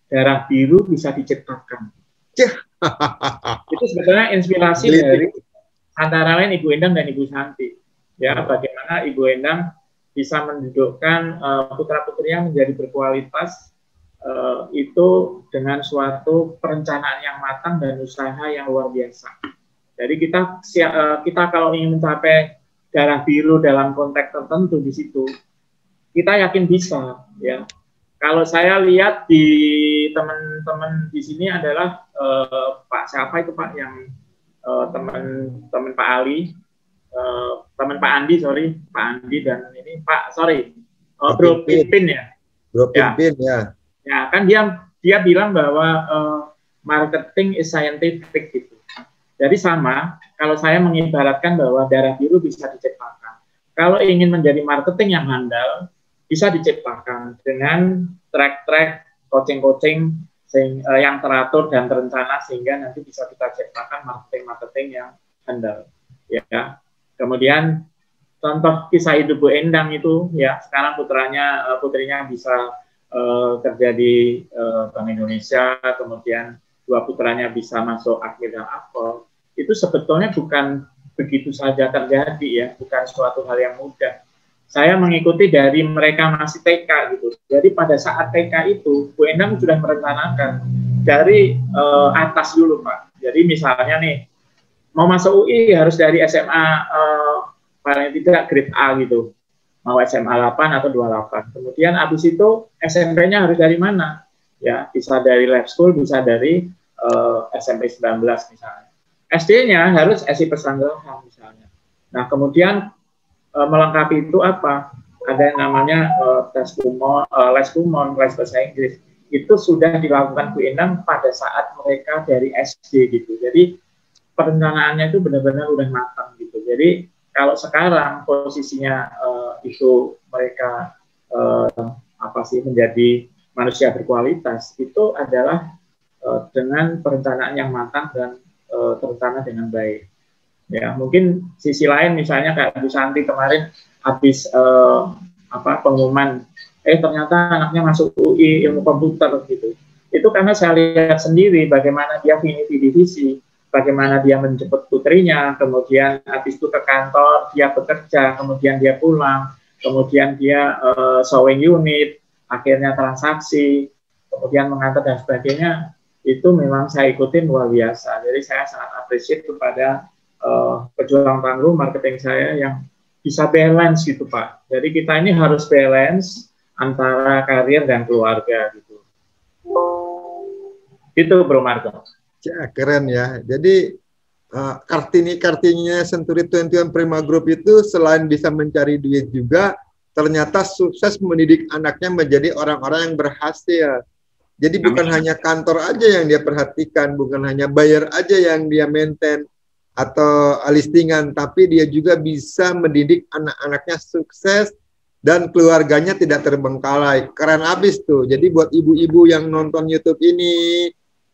darah biru bisa diciptakan. Itu sebetulnya inspirasi dari antara lain Ibu Endang dan Ibu Santi. Ya, bagaimana Ibu Endang bisa mendudukkan putra-putrinya menjadi berkualitas, itu dengan suatu perencanaan yang matang dan usaha yang luar biasa. Jadi kita kalau ingin mencapai darah biru dalam konteks tertentu di situ, kita yakin bisa. Ya, kalau saya lihat di teman-teman di sini adalah Pak siapa itu Pak yang teman Pak Ali, teman Pak Andi, sorry, Pak Andi dan ini Pak, sorry, Bro Pimpin ya. Bro Pimpin ya. Ya, kan dia bilang bahwa marketing is scientific gitu. Jadi sama, kalau saya mengibaratkan bahwa darah biru bisa diciptakan. Kalau ingin menjadi marketing yang handal, bisa diciptakan dengan track-track, coaching-coaching yang teratur dan terencana sehingga nanti bisa kita ciptakan marketing-marketing yang handal. Ya. Kemudian contoh kisah hidup Bu Endang itu, ya sekarang putrinya bisa kerja di Bank Indonesia, kemudian 2 putranya bisa masuk akhir dan akpol. Itu sebetulnya bukan begitu saja terjadi ya, bukan suatu hal yang mudah. Saya mengikuti dari mereka masih TK gitu. Jadi pada saat TK itu Bu Endang sudah merencanakan dari atas dulu Pak. Jadi misalnya nih mau masuk UI harus dari SMA paling tidak grade A gitu. Mau SMA 8 atau 28. Kemudian habis itu SMP-nya harus dari mana? Ya, bisa dari lab school, bisa dari SMP 19 misalnya. SD-nya harus SI Pesanggerahan misalnya. Nah, kemudian melengkapi itu apa? Ada yang namanya les kumon, les bahasa Inggris. Itu sudah dilakukan Bu Endang pada saat mereka dari SD gitu. Jadi perencanaannya itu benar-benar udah matang gitu. Jadi kalau sekarang posisinya itu mereka menjadi manusia berkualitas, itu adalah dengan perencanaan yang matang dan terencana dengan baik. Ya, mungkin sisi lain misalnya kayak Bu Santi kemarin habis pengumuman, ternyata anaknya masuk UI ilmu komputer gitu. Itu karena saya lihat sendiri bagaimana dia vini divisi, bagaimana dia menjemput putrinya, kemudian habis itu ke kantor, dia bekerja, kemudian dia pulang, kemudian dia sewing unit, akhirnya transaksi, kemudian mengantar dan sebagainya. Itu memang saya ikutin luar biasa. Jadi saya sangat appreciate kepada pejuang tangguh marketing saya yang bisa balance gitu Pak. Jadi kita ini harus balance antara karir dan keluarga gitu. Itu Bro Marco. Ya, keren ya. Jadi Kartini-Kartininya Century 21 Prima Group itu selain bisa mencari duit juga, ternyata sukses mendidik anaknya menjadi orang-orang yang berhasil. Jadi bukan hanya kantor aja yang dia perhatikan, bukan hanya bayar aja yang dia maintain atau listingan, tapi dia juga bisa mendidik anak-anaknya sukses dan keluarganya tidak terbengkalai. Keren abis tuh. Jadi buat ibu-ibu yang nonton YouTube ini,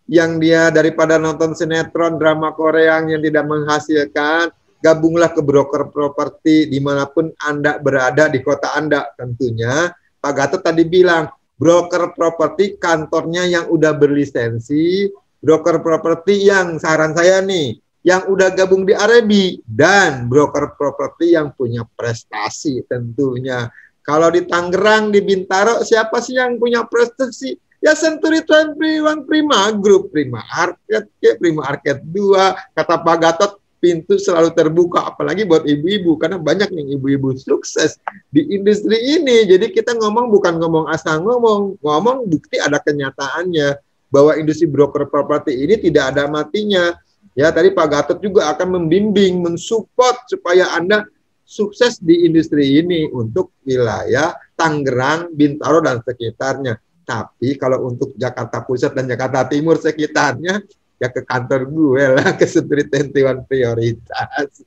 yang dia daripada nonton sinetron, drama Korea yang tidak menghasilkan, gabunglah ke broker properti dimanapun Anda berada di kota Anda tentunya. Pak Gatot tadi bilang, broker properti kantornya yang udah berlisensi, broker properti yang saran saya nih, yang udah gabung di Arebi, dan broker properti yang punya prestasi tentunya. Kalau di Tangerang, di Bintaro, siapa sih yang punya prestasi? Ya Century 21 Prima Group, Prima Arcade, Prima Arcade 2, kata Pak Gatot, pintu selalu terbuka, apalagi buat ibu-ibu, karena banyak nih ibu-ibu sukses di industri ini. Jadi kita ngomong bukan ngomong asal ngomong, ngomong bukti ada kenyataannya, bahwa industri broker properti ini tidak ada matinya. Ya tadi Pak Gatot juga akan membimbing, mensupport supaya Anda sukses di industri ini untuk wilayah Tangerang, Bintaro, dan sekitarnya. Tapi kalau untuk Jakarta Pusat dan Jakarta Timur sekitarnya, ya ke kantor gue lah, ke Century 21 Prioritas.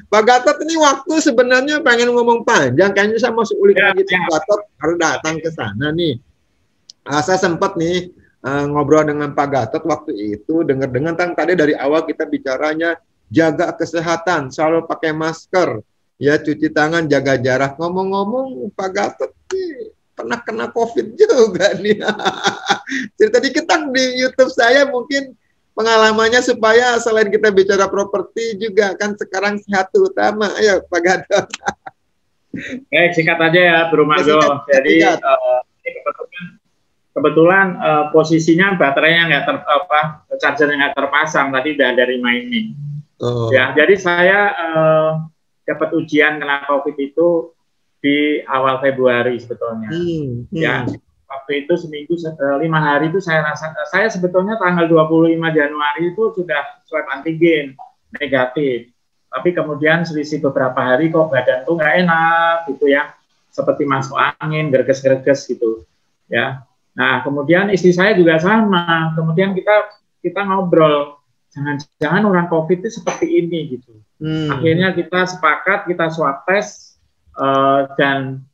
Pak Gatot ini waktu sebenarnya pengen ngomong panjang, kayaknya saya masuk ulik lagi Pak Gatot harus datang ke sana nih. Saya sempat nih ngobrol dengan Pak Gatot waktu itu, dengar-dengar tadi dari awal kita bicaranya jaga kesehatan, selalu pakai masker, ya cuci tangan, jaga jarak. Ngomong-ngomong Pak Gatot nih pernah kena COVID juga nih. Cerita dikit di YouTube saya mungkin pengalamannya supaya selain kita bicara properti juga kan sekarang sehat utama. Ayo Pak Gatot. Singkat aja ya Bro Margo. Jadi kebetulan posisinya baterainya chargernya nggak terpasang tadi dari mining. Ya, jadi saya dapat ujian kena COVID itu di awal Februari sebetulnya. Ya, waktu itu seminggu 5 hari itu saya sebetulnya tanggal 25 Januari itu sudah swab antigen negatif. Tapi kemudian selisih beberapa hari kok badan tuh nggak enak gitu ya. Seperti masuk angin, gerges-gerges gitu. Ya. Nah, kemudian istri saya juga sama. Kemudian kita ngobrol, jangan-jangan orang COVID itu seperti ini gitu. Akhirnya kita sepakat, kita swab tes, dan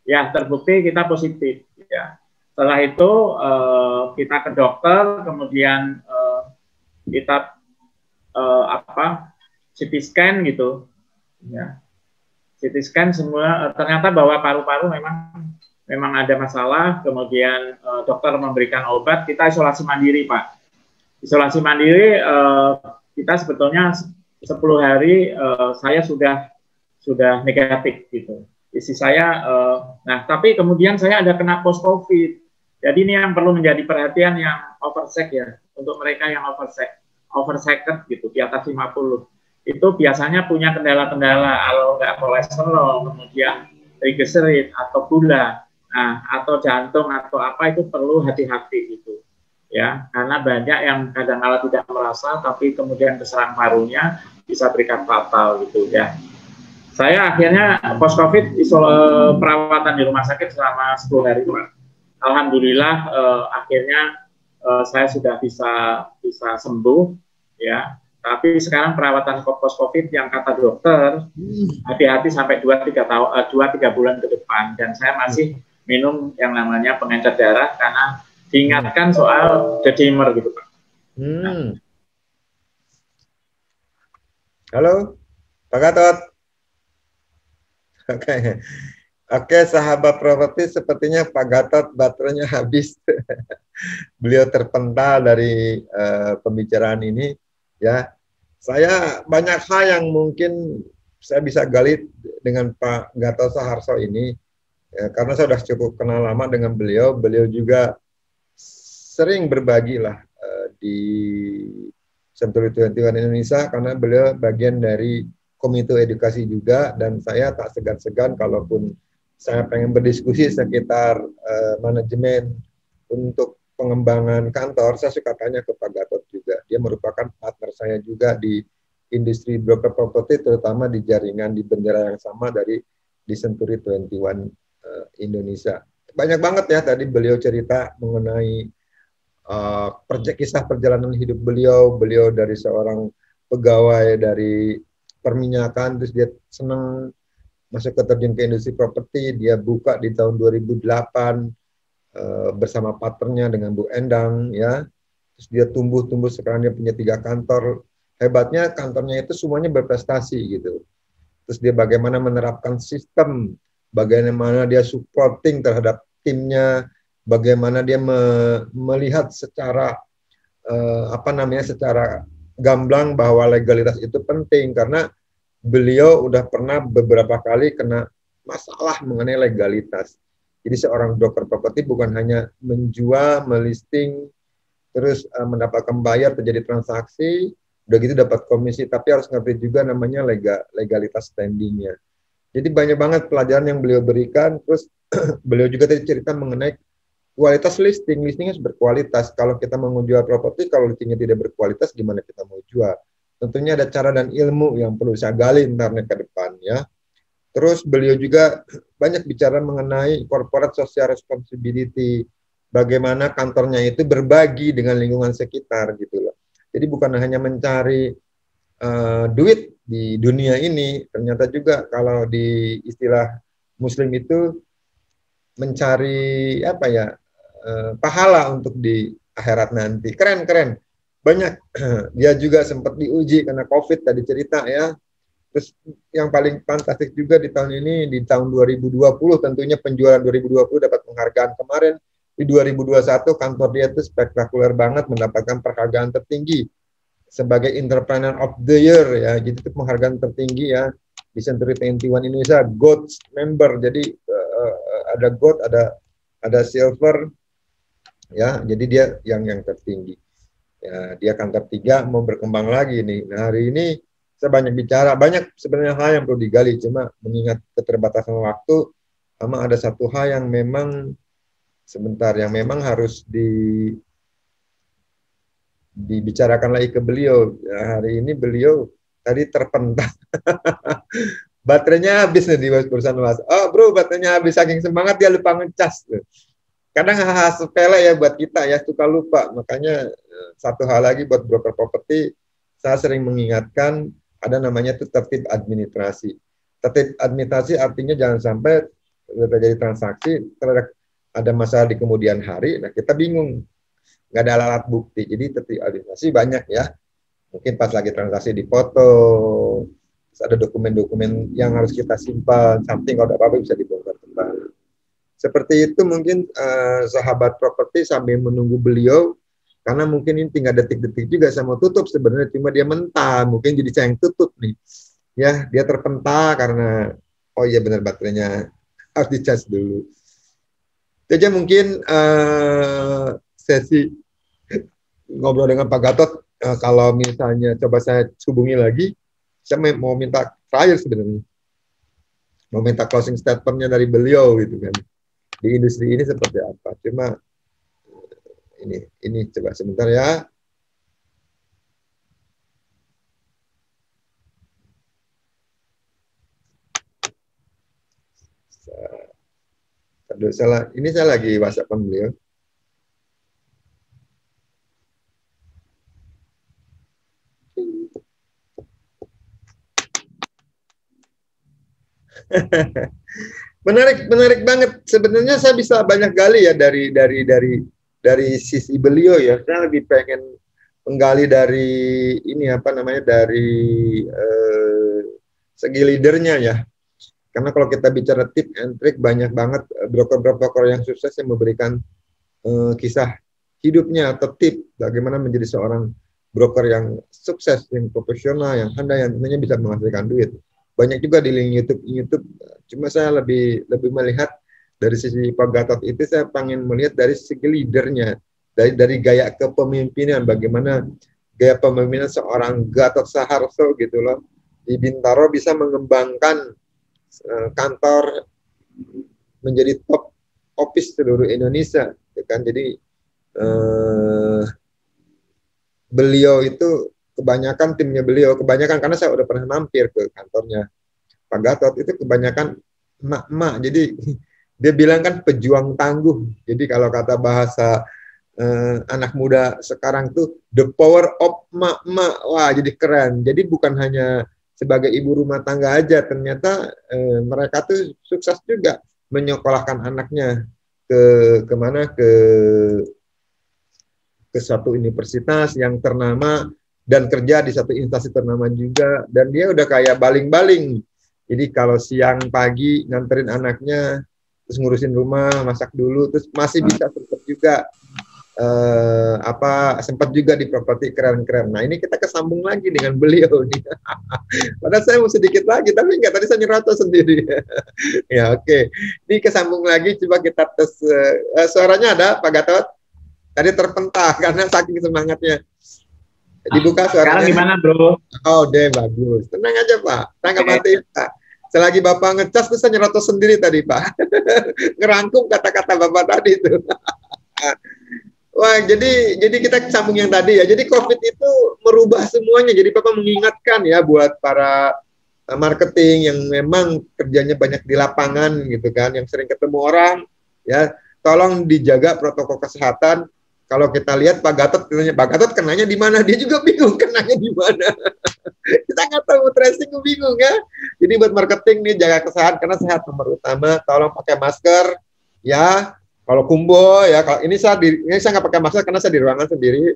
ya terbukti kita positif ya. Setelah itu kita ke dokter, kemudian kita CT scan gitu ya. CT scan semua ternyata bahwa paru-paru memang ada masalah, kemudian dokter memberikan obat, kita isolasi mandiri Pak. Isolasi mandiri kita sebetulnya 10 hari saya sudah negatif gitu. Istri saya, nah tapi kemudian saya ada kena post COVID. Jadi ini yang perlu menjadi perhatian yang oversek ya, untuk mereka yang oversected gitu, di atas 50. Itu biasanya punya kendala-kendala, kalau nggak kolesterol, kemudian triglycerid atau gula, nah atau jantung atau apa itu perlu hati-hati gitu. Ya, karena banyak yang kadang-kala tidak merasa, tapi kemudian keserang parunya bisa berikan fatal gitu ya. Saya akhirnya post COVID perawatan di rumah sakit selama 10 hari. Alhamdulillah akhirnya saya sudah bisa sembuh ya. Tapi sekarang perawatan post COVID yang kata dokter hati-hati sampai 2-3 bulan ke depan, dan saya masih minum yang namanya pengencer darah karena diingatkan soal dedimer gitu Pak. Halo Pak Gatot. Oke, oke, sahabat properti, sepertinya Pak Gatot baterainya habis. Beliau terpental dari pembicaraan ini. Ya, saya banyak hal yang mungkin saya bisa gali dengan Pak Gatot Saharso ini, ya, karena saya sudah cukup kenal lama dengan beliau. Beliau juga sering berbagi lah di Century 21 Indonesia, karena beliau bagian dari komite edukasi juga, dan saya tak segan-segan kalaupun saya pengen berdiskusi sekitar manajemen untuk pengembangan kantor, saya suka tanya ke Pak Gatot juga. Dia merupakan partner saya juga di industri broker properti, terutama di jaringan di bendera yang sama dari di Century 21 Indonesia. Banyak banget ya tadi beliau cerita mengenai kisah perjalanan hidup beliau. Beliau dari seorang pegawai dari perminyakan, terus dia senang masuk terjun ke industri properti. Dia buka di tahun 2008 bersama partnernya dengan Bu Endang, ya. Terus dia tumbuh, sekarang dia punya 3 kantor. Hebatnya kantornya itu semuanya berprestasi gitu. Terus dia bagaimana menerapkan sistem, bagaimana dia supporting terhadap timnya, bagaimana dia melihat secara secara gamblang bahwa legalitas itu penting, karena beliau udah pernah beberapa kali kena masalah mengenai legalitas. Jadi seorang broker properti bukan hanya menjual, melisting, terus mendapatkan bayar, terjadi transaksi, udah gitu dapat komisi, tapi harus ngerti juga namanya legalitas standingnya. Jadi banyak banget pelajaran yang beliau berikan. Terus beliau juga tadi cerita mengenai kualitas listing. Listingnya harus berkualitas. Kalau kita mau jual properti, kalau listingnya tidak berkualitas, gimana kita mau jual? Tentunya ada cara dan ilmu yang perlu saya gali ntar ke depan, ya. Terus beliau juga banyak bicara mengenai corporate social responsibility, bagaimana kantornya itu berbagi dengan lingkungan sekitar gitu loh. Jadi bukan hanya mencari duit di dunia ini, ternyata juga kalau di istilah Muslim itu mencari pahala untuk di akhirat nanti. Keren, keren. Banyak. Dia juga sempat diuji karena COVID tadi cerita, ya. Terus yang paling fantastik juga di tahun ini, di tahun 2020, tentunya penjualan 2020 dapat penghargaan. Kemarin di 2021 kantor dia itu spektakuler banget, mendapatkan penghargaan tertinggi sebagai Entrepreneur of the Year, ya. Jadi itu penghargaan tertinggi, ya, di Century 21 Indonesia, Gold member. Jadi ada Gold, ada Silver, ya. Jadi dia yang tertinggi. Ya, dia kantor 3 mau berkembang lagi nih. Nah, hari ini saya banyak bicara, banyak sebenarnya hal yang perlu digali, cuma mengingat keterbatasan waktu, sama ada satu hal yang memang yang memang harus dibicarakan lagi ke beliau. Ya, hari ini beliau tadi terpental. Baterainya habis nih di perusahaan luas. Oh bro, baterainya habis, saking semangat dia lupa ngecas. Kadang hal-hal sepele ya buat kita, ya, suka lupa. Makanya satu hal lagi buat broker properti, saya sering mengingatkan, ada namanya itu tertib administrasi. Tertib administrasi artinya jangan sampai terjadi transaksi, ada masalah di kemudian hari, nah kita bingung, nggak ada alat bukti. Jadi tertib administrasi banyak, ya. Mungkin pas lagi transaksi dipoto, ada dokumen-dokumen yang harus kita simpan, samping kalau ada apa-apa bisa dibongkar kembali. Seperti itu mungkin sahabat properti sambil menunggu beliau, karena mungkin ini tinggal detik-detik juga saya mau tutup sebenarnya, cuma dia mentah, mungkin jadi saya yang tutup nih. Ya, dia terpental karena, oh iya benar, baterainya harus dicas dulu. Itu aja mungkin sesi ngobrol dengan Pak Gatot. Kalau misalnya coba saya hubungi lagi, saya mau minta terakhir sebenarnya. Mau minta closing statement-nya dari beliau gitu kan. Di industri ini seperti apa. Cuma ini coba sebentar, ya. Ini saya lagi WhatsApp-an beliau. Menarik banget. Sebenarnya saya bisa banyak gali ya dari sisi beliau, ya. Saya lebih pengen menggali dari dari segi leadernya, ya. Karena kalau kita bicara tip and trick, banyak banget broker-broker yang sukses yang memberikan kisah hidupnya atau tip bagaimana menjadi seorang broker yang sukses, yang profesional, yang handal, yang tentunya bisa menghasilkan duit. Banyak juga di link YouTube. Cuma saya lebih melihat dari sisi Pak Gatot itu, saya pengen melihat dari segi leadernya, dari gaya kepemimpinan, bagaimana gaya pemimpinan seorang Gatot Saharso gitu loh di Bintaro bisa mengembangkan kantor menjadi top office seluruh Indonesia, ya kan? Jadi beliau itu kebanyakan timnya beliau, karena saya udah pernah mampir ke kantornya Pak Gatot, itu kebanyakan emak-emak. Jadi dia bilang kan pejuang tangguh. Jadi kalau kata bahasa anak muda sekarang tuh the power of emak-emak. Wah, jadi keren. Jadi bukan hanya sebagai ibu rumah tangga aja, ternyata mereka tuh sukses juga menyekolahkan anaknya ke satu universitas yang ternama dan kerja di satu instansi ternama juga, dan dia udah kayak baling-baling. Jadi kalau siang pagi nganterin anaknya, terus ngurusin rumah, masak dulu, terus masih bisa sempat juga di properti keren-keren. Nah, ini kita kesambung lagi dengan beliau nih. Padahal saya mau sedikit lagi, tapi enggak, tadi saya nyerocos sendiri. Ya, oke. Ini kesambung lagi, coba kita tes. Suaranya ada, Pak Gatot? Tadi terpental karena saking semangatnya. Dibuka suaranya. Sekarang gimana, Bro? Oh, deh, bagus. Tenang aja, Pak. Tangkap mati, Pak. Selagi Bapak ngecas, tuh saya nyerocos sendiri tadi, Pak. Ngerangkum kata-kata Bapak tadi itu. Wah, jadi kita sambung yang tadi ya. Jadi COVID itu merubah semuanya. Jadi Bapak mengingatkan ya buat para marketing yang memang kerjanya banyak di lapangan gitu kan, yang sering ketemu orang, ya, tolong dijaga protokol kesehatan. Kalau kita lihat Pak Gatot kenanya di mana? Dia juga bingung kenanya di mana. Kita nggak tahu, tracing bingung ya. Jadi buat marketing nih, jaga kesehatan karena sehat nomor utama. Tolong pakai masker ya. Kalau kumbo ya, kalau ini saya nggak pakai masker karena saya di ruangan sendiri.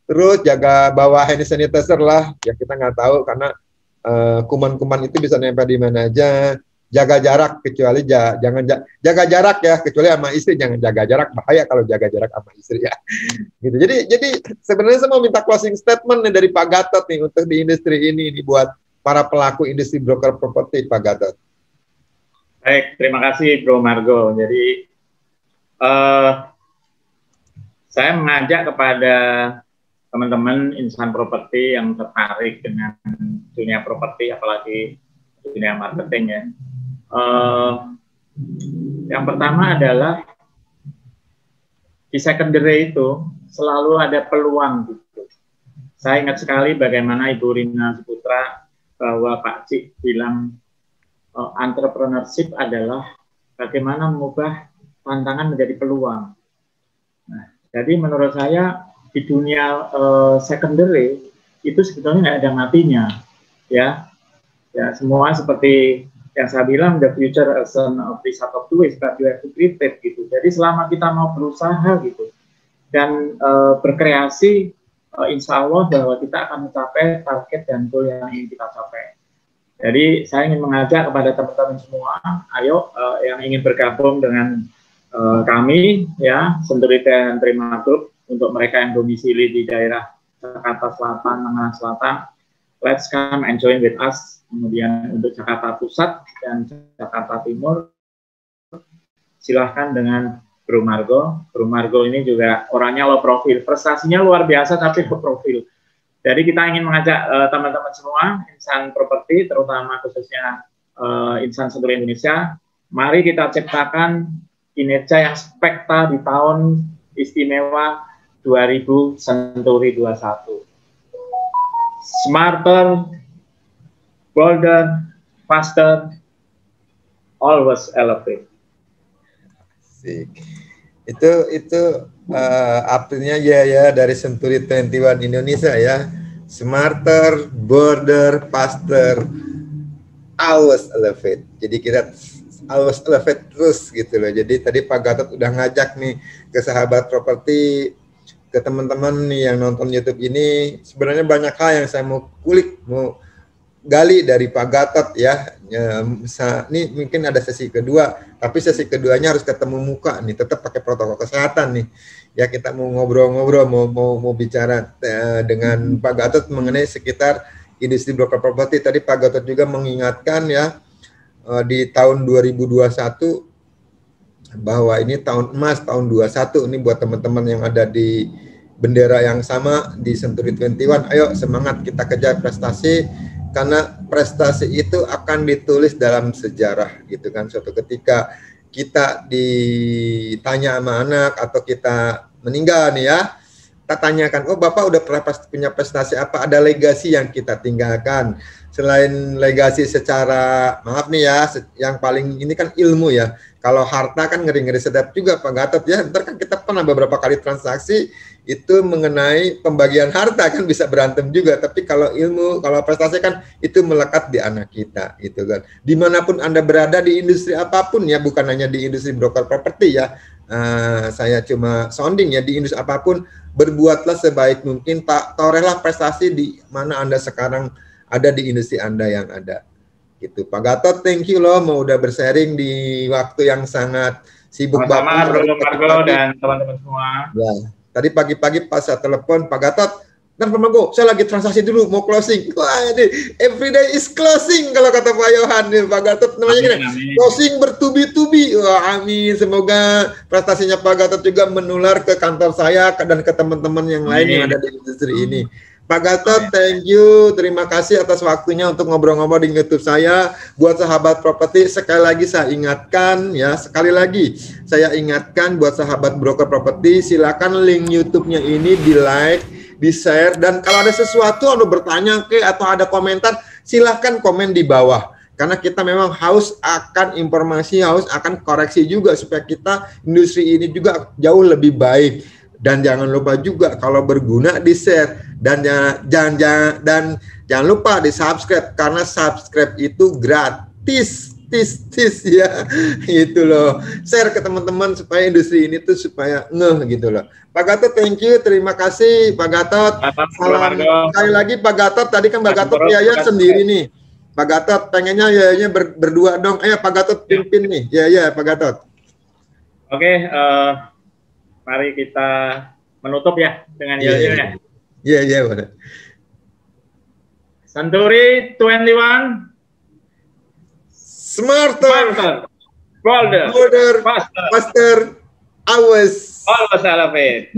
Terus jaga bawa hand sanitizer lah, ya kita nggak tahu karena kuman-kuman itu bisa nempel di mana aja. Jaga jarak, kecuali jangan jaga jarak ya, kecuali sama istri, jangan jaga jarak, bahaya kalau jaga jarak sama istri ya. Gitu. Jadi sebenarnya saya mau minta closing statement nih dari Pak Gatot nih untuk di industri ini buat para pelaku industri broker properti, Pak Gatot. Baik, terima kasih Bro Margo. Jadi saya mengajak kepada teman-teman insan properti yang tertarik dengan dunia properti, apalagi dunia marketing ya. Yang pertama adalah di secondary itu selalu ada peluang gitu. Saya ingat sekali bagaimana Ibu Rina Saputra bahwa Pak Cik bilang entrepreneurship adalah bagaimana mengubah tantangan menjadi peluang. Nah, jadi menurut saya di dunia secondary itu sebetulnya nggak ada matinya, ya. Ya, semua seperti yang saya bilang, the future is of the result of two ways, but you have to treat it gitu. Jadi selama kita mau berusaha gitu dan berkreasi, insya Allah bahwa kita akan mencapai target dan goal yang ingin kita capai. Jadi saya ingin mengajak kepada teman-teman semua, ayo yang ingin bergabung dengan kami, ya, Century Trima Group, untuk mereka yang domisili di daerah Jakarta Selatan, Tengah Selatan, let's come and join with us. Kemudian untuk Jakarta Pusat dan Jakarta Timur, silahkan dengan Bro Margo. Bro Margo ini juga orangnya low profil, prestasinya luar biasa tapi low profil. Jadi kita ingin mengajak teman-teman semua, insan properti, terutama khususnya insan seluruh Indonesia, mari kita ciptakan kinerja yang spekta di tahun istimewa 2000 Century 21. Smarter, bolder, faster, always elevate. Itu artinya ya dari Century 21 Indonesia ya. Smarter, bolder, faster, always elevate. Jadi kita always elevate terus gitu loh. Jadi tadi Pak Gatot udah ngajak nih ke sahabat properti, ke teman-teman nih yang nonton YouTube ini. Sebenarnya banyak hal yang saya mau kulik, mau gali dari Pak Gatot ya. Ini mungkin ada sesi kedua, tapi sesi keduanya harus ketemu muka nih, tetap pakai protokol kesehatan nih. Ya kita mau ngobrol-ngobrol, mau bicara dengan Pak Gatot mengenai sekitar industri broker properti. Tadi Pak Gatot juga mengingatkan ya di tahun 2021 bahwa ini tahun emas, tahun 21 ini buat teman-teman yang ada di bendera yang sama di Century 21. Ayo semangat kita kejar prestasi, karena prestasi itu akan ditulis dalam sejarah gitu kan. Suatu ketika kita ditanya sama anak atau kita meninggal nih ya, kita tanyakan, oh Bapak udah pernah punya prestasi apa, ada legasi yang kita tinggalkan. Selain legasi secara, maaf nih ya, yang paling ini kan ilmu ya. Kalau harta kan ngeri-ngeri sedap juga Pak Gatot ya. Ntar kan kita pernah beberapa kali transaksi itu mengenai pembagian harta kan bisa berantem juga. Tapi kalau ilmu, kalau prestasi kan itu melekat di anak kita gitu kan. Dimanapun Anda berada di industri apapun ya, bukan hanya di industri broker properti ya. Saya cuma sounding ya, di industri apapun berbuatlah sebaik mungkin, torehlah prestasi di mana Anda sekarang ada di industri Anda yang ada. Gitu. Pak Gatot, thank you loh mau udah bersharing di waktu yang sangat sibuk Sama-sama Bro Margo dan teman-teman semua. Ya, tadi pagi-pagi pas saya telepon Pak Gatot, dan Pak Margo, saya lagi transaksi dulu mau closing. Wah, ini everyday is closing kalau kata Pak Yohan nih, Pak Gatot namanya gini. Closing bertubi-tubi. Wah, amin. Semoga prestasinya Pak Gatot juga menular ke kantor saya dan ke teman-teman yang lain yang ada di industri ini. Pak Gatot, thank you. Terima kasih atas waktunya untuk ngobrol-ngobrol di YouTube saya. Buat sahabat properti, sekali lagi saya ingatkan ya, sekali lagi saya ingatkan buat sahabat broker properti, silakan link YouTube-nya ini di-like, di-share, dan kalau ada sesuatu Anda bertanya atau ada komentar, silakan komen di bawah. Karena kita memang haus akan informasi, haus akan koreksi juga supaya kita industri ini juga jauh lebih baik. Dan jangan lupa juga kalau berguna di-share dan jangan lupa di-subscribe, karena subscribe itu gratis ya. Gitu loh. Share ke teman-teman supaya industri ini tuh supaya ngeh gitu loh. Pak Gatot, thank you, terima kasih Pak Gatot. Salam sekali lagi Pak Gatot. Tadi kan Pak Gatot Yaya sendiri nih. Pak Gatot pengennya Yayanya berdua dong. Pak Gatot pimpin nih. Ya Pak Gatot. Oke, mari kita menutup ya dengan yel-yelnya. Iya, benar. Century 21. Smarter. Bolder. Faster. Always. Always elevate.